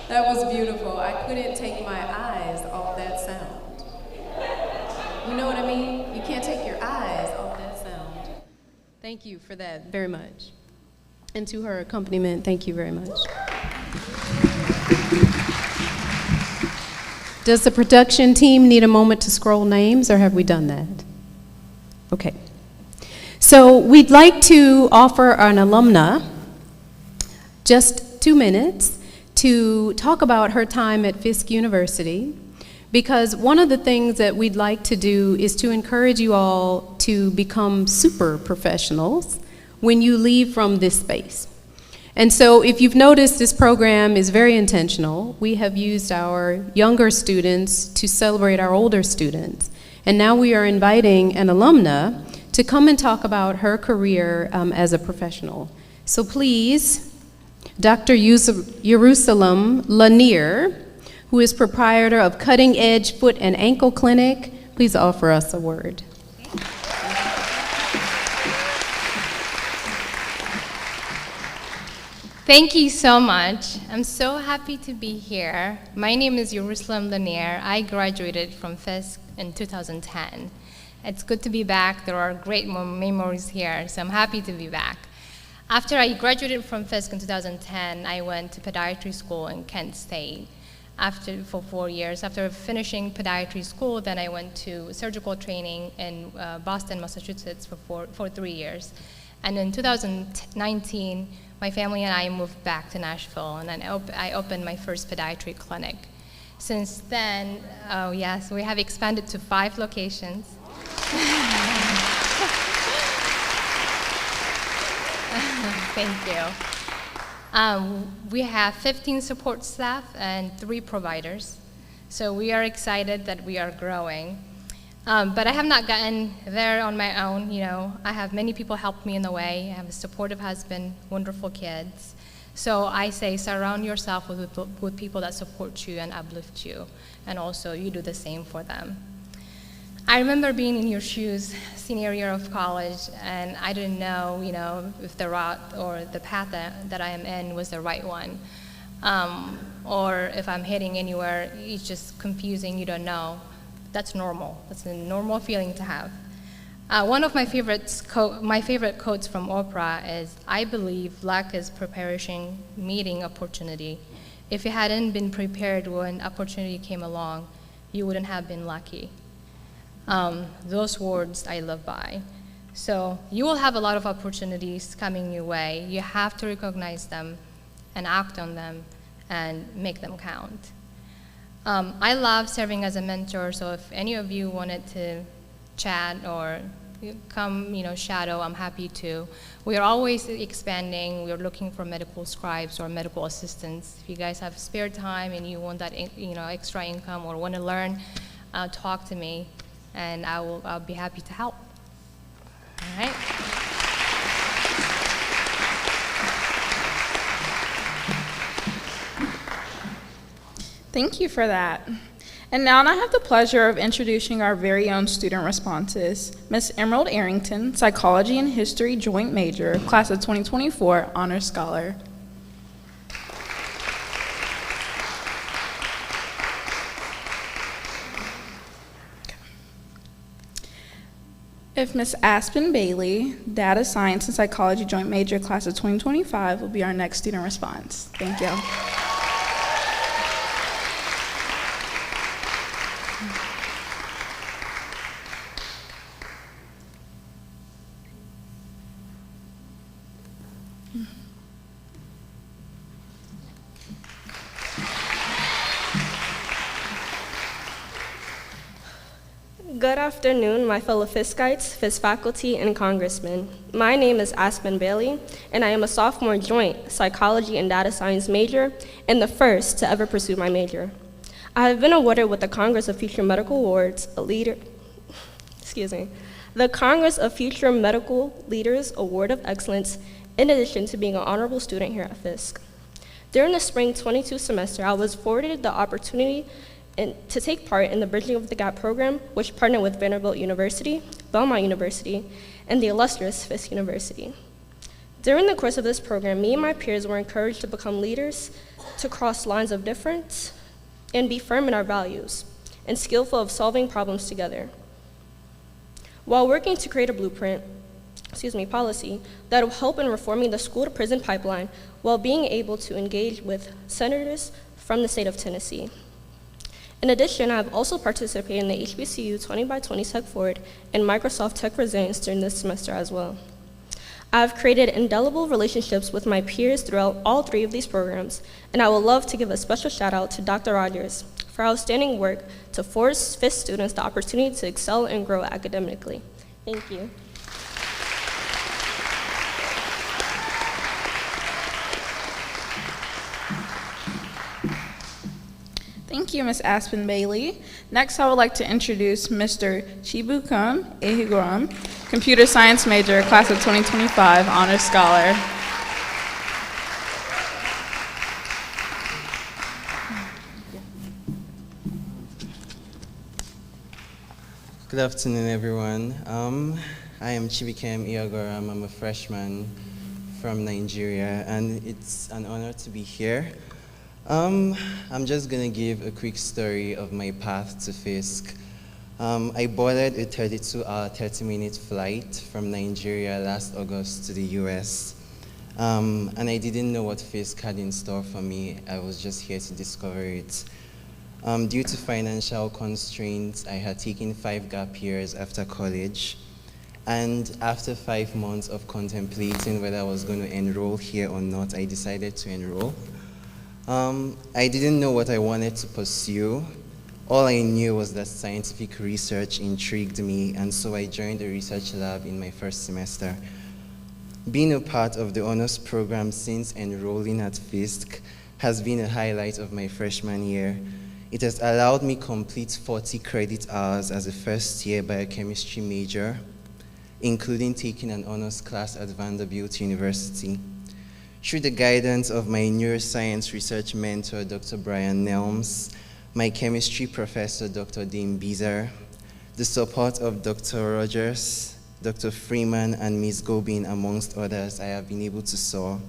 That was beautiful. I couldn't take my eyes off that sound. You know what I mean? You can't take your eyes off that sound. Thank you for that very much. And to her accompaniment, thank you very much. Does the production team need a moment to scroll names, or have we done that? Okay. So we'd like to offer an alumna just 2 minutes to talk about her time at Fisk University, because one of the things that we'd like to do is to encourage you all to become super professionals when you leave from this space. And so if you've noticed, this program is very intentional. We have used our younger students to celebrate our older students. And now we are inviting an alumna to come and talk about her career as a professional. So please, Dr. Jerusalem Lanier, who is proprietor of Cutting Edge Foot and Ankle Clinic, please offer us a word. Thank you so much. I'm so happy to be here. My name is Jerusalem Lanier. I graduated from Fisk in 2010. It's good to be back. There are great memories here, so I'm happy to be back. After I graduated from Fisk in 2010, I went to podiatry school in Kent State for 4 years. After finishing podiatry school, then I went to surgical training in Boston, Massachusetts for 3 years. And in 2019, my family and I moved back to Nashville, and then I opened my first podiatry clinic. Since then, oh yes, we have expanded to 5 locations. Thank you. We have 15 support staff and 3 providers. So we are excited that we are growing. But I have not gotten there on my own. You know, I have many people help me in the way. I have a supportive husband, wonderful kids. So I say surround yourself with people that support you and uplift you, and also you do the same for them. I remember being in your shoes senior year of college, and I didn't know, you know, if the route or the path that I am in was the right one, or if I'm heading anywhere. It's just confusing. You don't know. That's normal. That's a normal feeling to have. One of my favorite quotes from Oprah is, "I believe luck is preparation meeting opportunity. If you hadn't been prepared when opportunity came along, you wouldn't have been lucky." Those words I live by. So you will have a lot of opportunities coming your way. You have to recognize them and act on them and make them count. I love serving as a mentor, so if any of you wanted to chat or come, you know, shadow, I'm happy to. We are always expanding. We are looking for medical scribes or medical assistants. If you guys have spare time and you want that, you know, extra income or want to learn, talk to me, and I'll be happy to help. All right. Thank you for that. And now I have the pleasure of introducing our very own student responses. Ms. Emerald Arrington, Psychology and History Joint Major, Class of 2024, Honor Scholar. If Ms. Aspen Bailey, Data Science and Psychology Joint Major, Class of 2025, will be our next student response. Thank you. Good afternoon, my fellow Fiskites, Fisk faculty, and congressmen. My name is Aspen Bailey, and I am a sophomore joint psychology and data science major, and the first to ever pursue my major. I have been awarded with the Congress of Future Medical Awards, the Congress of Future Medical Leaders Award of Excellence, in addition to being an honorable student here at Fisk. During the spring 22 semester, I was afforded the opportunity to take part in the Bridging of the Gap program, which partnered with Vanderbilt University, Belmont University, and the illustrious Fisk University. During the course of this program, me and my peers were encouraged to become leaders, to cross lines of difference, and be firm in our values, and skillful of solving problems together. While working to create a blueprint, policy that will help in reforming the school-to-prison pipeline while being able to engage with senators from the state of Tennessee. In addition, I have also participated in the HBCU 20 by 20 Tech Forward and Microsoft Tech Resilience during this semester as well. I have created indelible relationships with my peers throughout all 3 of these programs, and I would love to give a special shout out to Dr. Rogers for outstanding work to afford Fisk students the opportunity to excel and grow academically. Thank you. Thank you, Ms. Aspen Bailey. Next, I would like to introduce Mr. Chibukum Ehiguram, computer science major, class of 2025, honors scholar. Good afternoon, everyone. I am Chibukem Ihiguram. I'm a freshman from Nigeria, and it's an honor to be here. I'm just gonna give a quick story of my path to Fisk. I boarded a 32-hour, 30-minute flight from Nigeria last August to the US. And I didn't know what Fisk had in store for me. I was just here to discover it. Due to financial constraints, I had taken 5 gap years after college. And after 5 months of contemplating whether I was going to enroll here or not, I decided to enroll. I didn't know what I wanted to pursue. All I knew was that scientific research intrigued me, and so I joined a research lab in my first semester. Being a part of the honors program since enrolling at Fisk has been a highlight of my freshman year. It has allowed me complete 40 credit hours as a first-year biochemistry major, including taking an honors class at Vanderbilt University. Through the guidance of my neuroscience research mentor, Dr. Brian Nelms, my chemistry professor, Dr. Dean Beezer, the support of Dr. Rogers, Dr. Freeman, and Ms. Gobin, amongst others, I have been able to soar.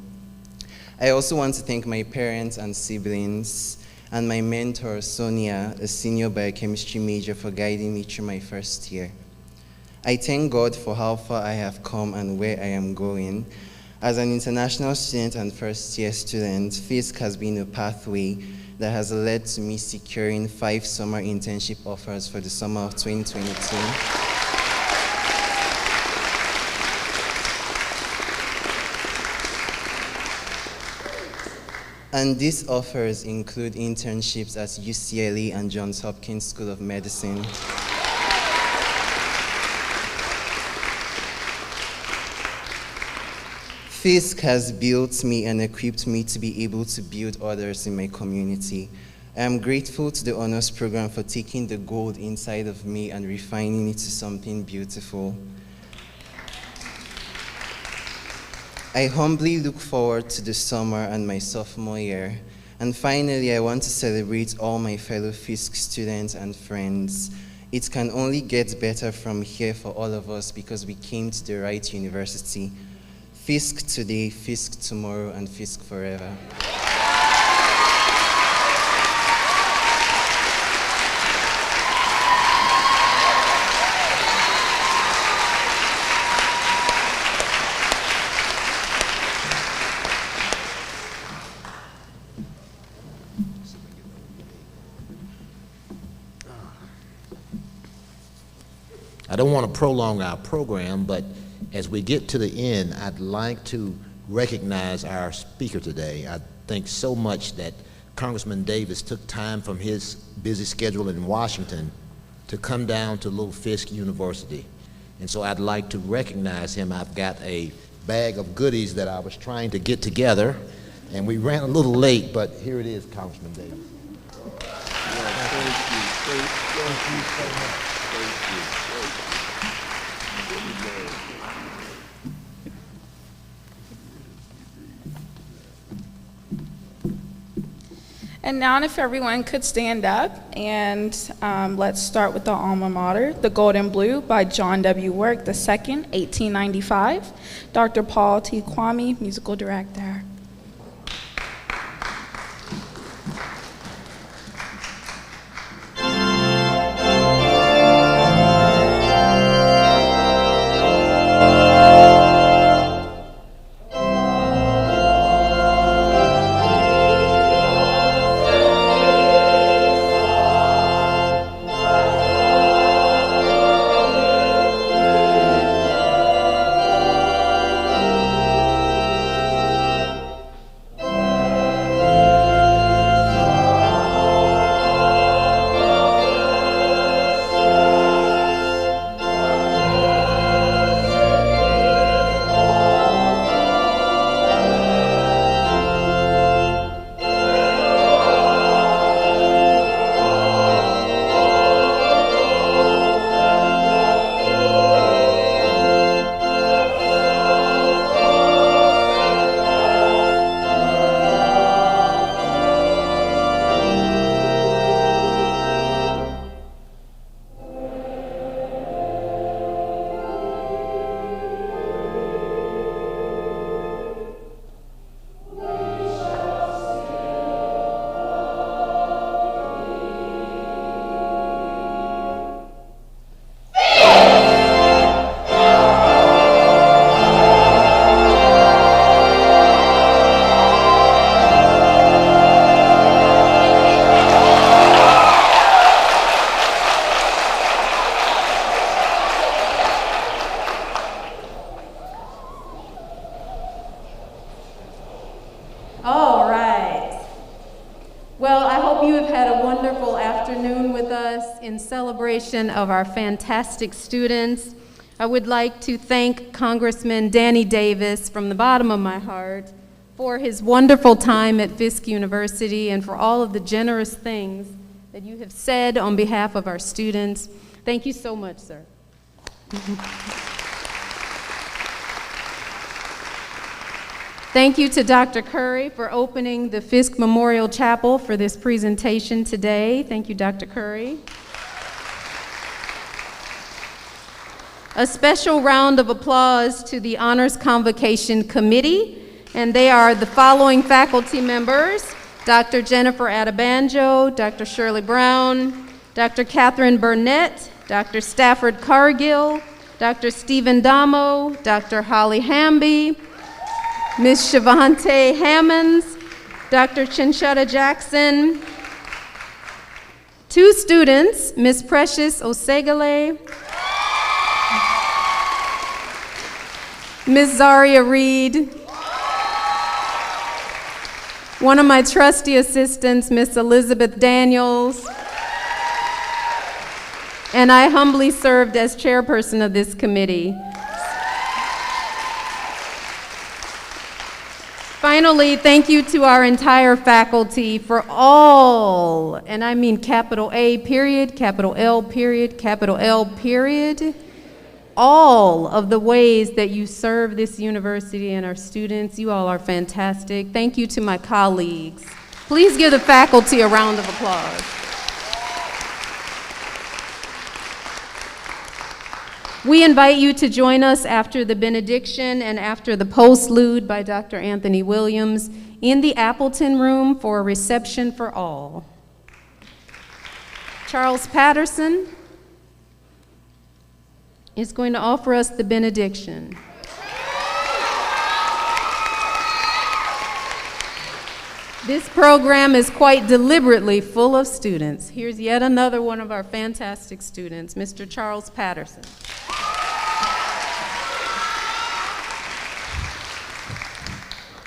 I also want to thank my parents and siblings, and my mentor, Sonia, a senior biochemistry major, for guiding me through my first year. I thank God for how far I have come and where I am going. As an international student and first-year student, Fisk has been a pathway that has led to me securing 5 summer internship offers for the summer of 2022. And these offers include internships at UCLA and Johns Hopkins School of Medicine. Fisk has built me and equipped me to be able to build others in my community. I am grateful to the honors program for taking the gold inside of me and refining it to something beautiful. I humbly look forward to the summer and my sophomore year. And finally, I want to celebrate all my fellow Fisk students and friends. It can only get better from here for all of us because we came to the right university. Fisk today, Fisk tomorrow, and Fisk forever. I don't want to prolong our program, but as we get to the end, I'd like to recognize our speaker today. I think so much that Congressman Davis took time from his busy schedule in Washington to come down to Little Fisk University. And so I'd like to recognize him. I've got a bag of goodies that I was trying to get together, and we ran a little late, but here it is, Congressman Davis. Thank you so much. Thank you. And now if everyone could stand up, and let's start with the alma mater, The Golden Blue by John W. Work II, 1895. Dr. Paul T. Kwame, musical director. All right. Well, I hope you have had a wonderful afternoon with us in celebration of our fantastic students. I would like to thank Congressman Danny Davis from the bottom of my heart for his wonderful time at Fisk University and for all of the generous things that you have said on behalf of our students. Thank you so much, sir. Thank you to Dr. Curry for opening the Fisk Memorial Chapel for this presentation today. Thank you, Dr. Curry. A special round of applause to the Honors Convocation Committee, and they are the following faculty members: Dr. Jennifer Adebanjo, Dr. Shirley Brown, Dr. Catherine Burnett, Dr. Stafford Cargill, Dr. Stephen Damo, Dr. Holly Hamby, Ms. Shavante Hammonds, Dr. Chinchetta Jackson, two students, Ms. Precious Osegale, Ms. Zaria Reed, one of my trusty assistants, Ms. Elizabeth Daniels, and I humbly served as chairperson of this committee. Finally, thank you to our entire faculty for all, and I mean capital A period, capital L period, capital L period, all of the ways that you serve this university and our students. You all are fantastic. Thank you to my colleagues. Please give the faculty a round of applause. We invite you to join us after the benediction and after the postlude by Dr. Anthony Williams in the Appleton Room for a reception for all. Charles Patterson is going to offer us the benediction. This program is quite deliberately full of students. Here's yet another one of our fantastic students, Mr. Charles Patterson.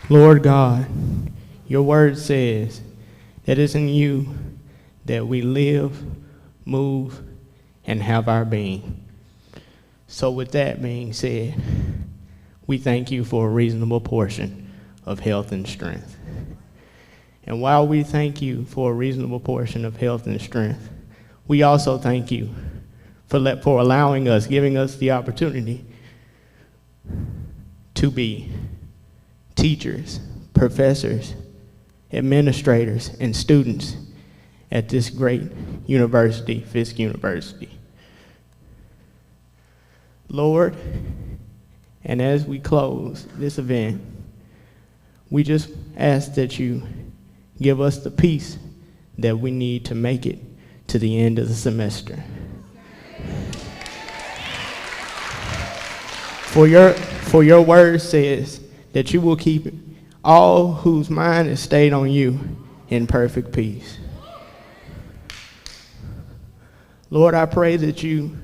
Lord God, your word says that it's in you that we live, move, and have our being. So with that being said, we thank you for a reasonable portion of health and strength. And while we thank you for a reasonable portion of health and strength, we also thank you for allowing us, giving us the opportunity to be teachers, professors, administrators, and students at this great university, Fisk University. Lord, and as we close this event, we just ask that you give us the peace that we need to make it to the end of the semester. For your word says that you will keep all whose mind is stayed on you in perfect peace. Lord, I pray that you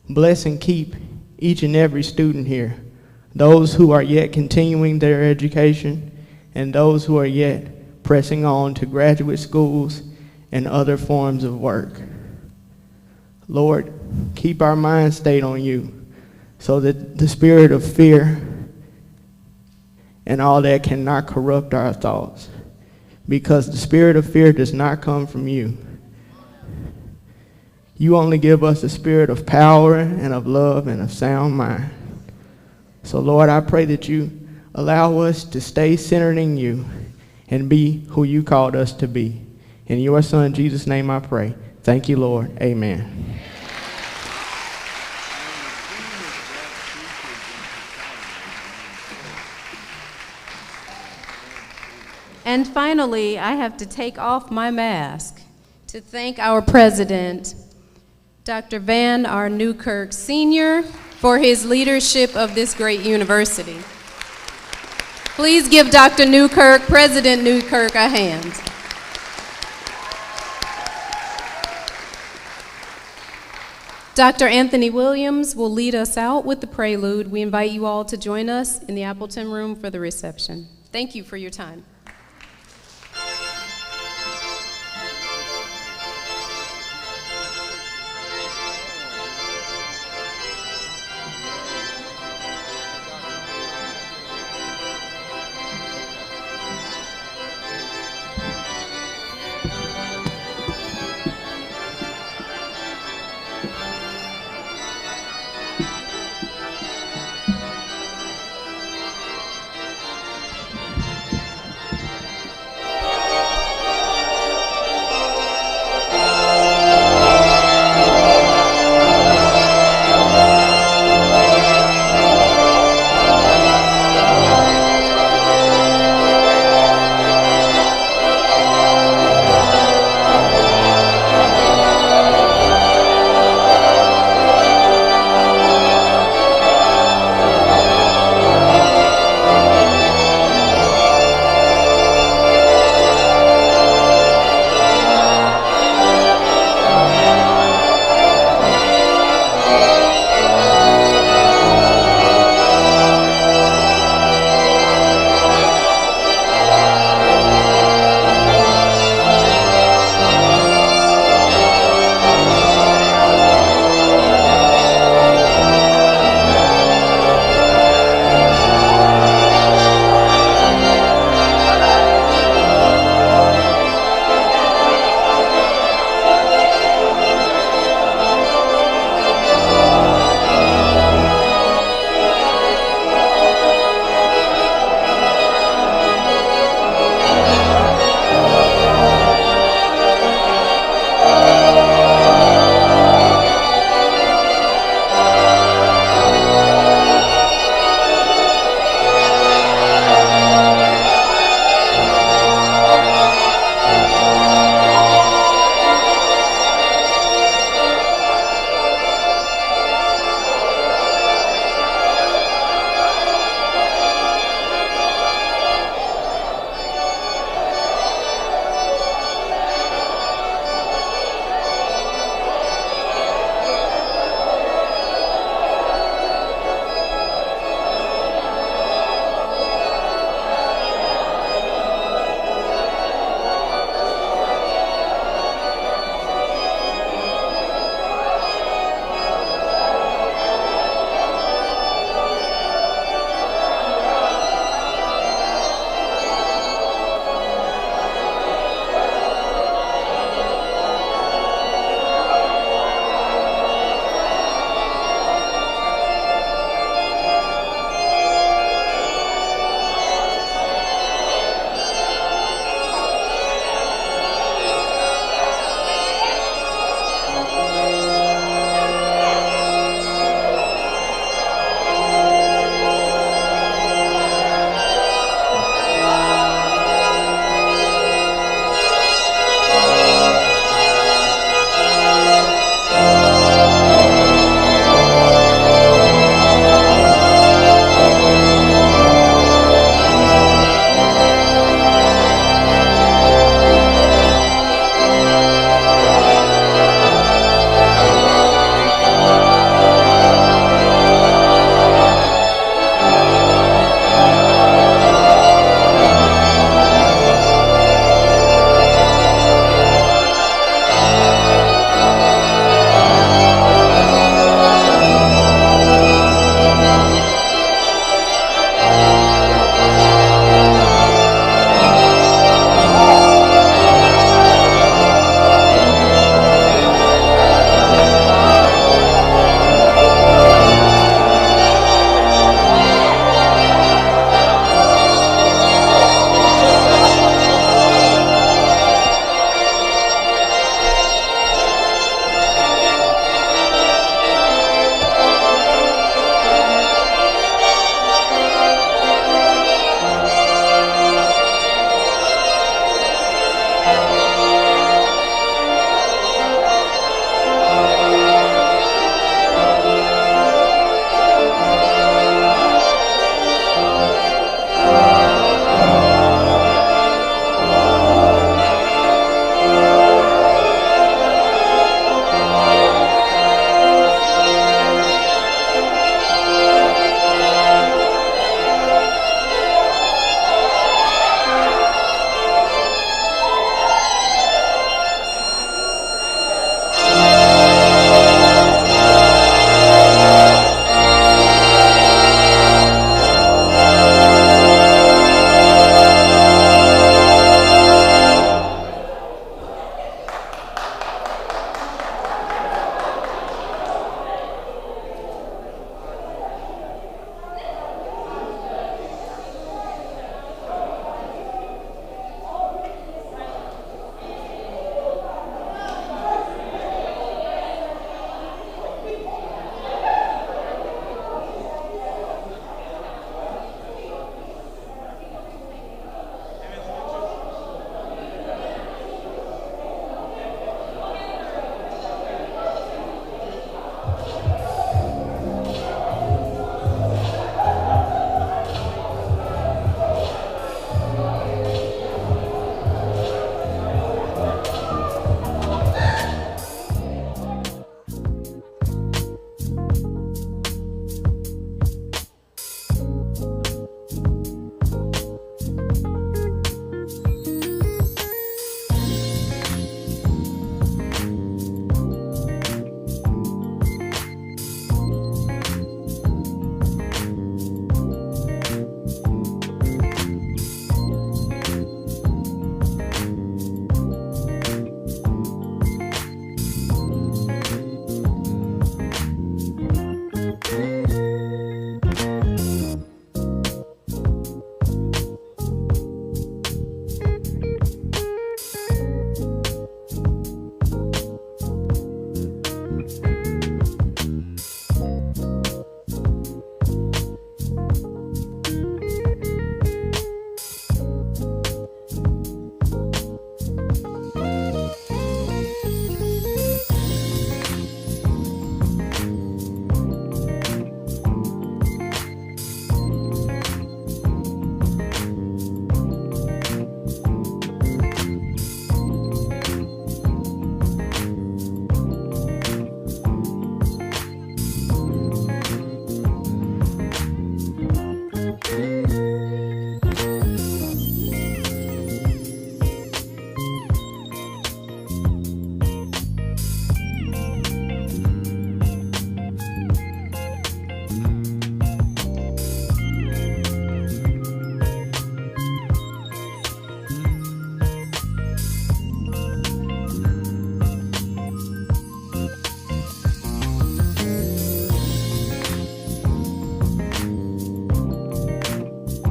bless and keep each and every student here, those who are yet continuing their education and those who are yet pressing on to graduate schools and other forms of work. Lord, keep our minds stayed on you so that the spirit of fear and all that cannot corrupt our thoughts, because the spirit of fear does not come from you. You only give us a spirit of power and of love and of sound mind. So Lord, I pray that you allow us to stay centered in you and be who you called us to be. In your Son, Jesus' name I pray. Thank you, Lord. Amen. And finally, I have to take off my mask to thank our president, Dr. Van R. Newkirk Sr., for his leadership of this great university. Please give Dr. Newkirk, President Newkirk, a hand. Dr. Anthony Williams will lead us out with the prelude. We invite you all to join us in the Appleton Room for the reception. Thank you for your time.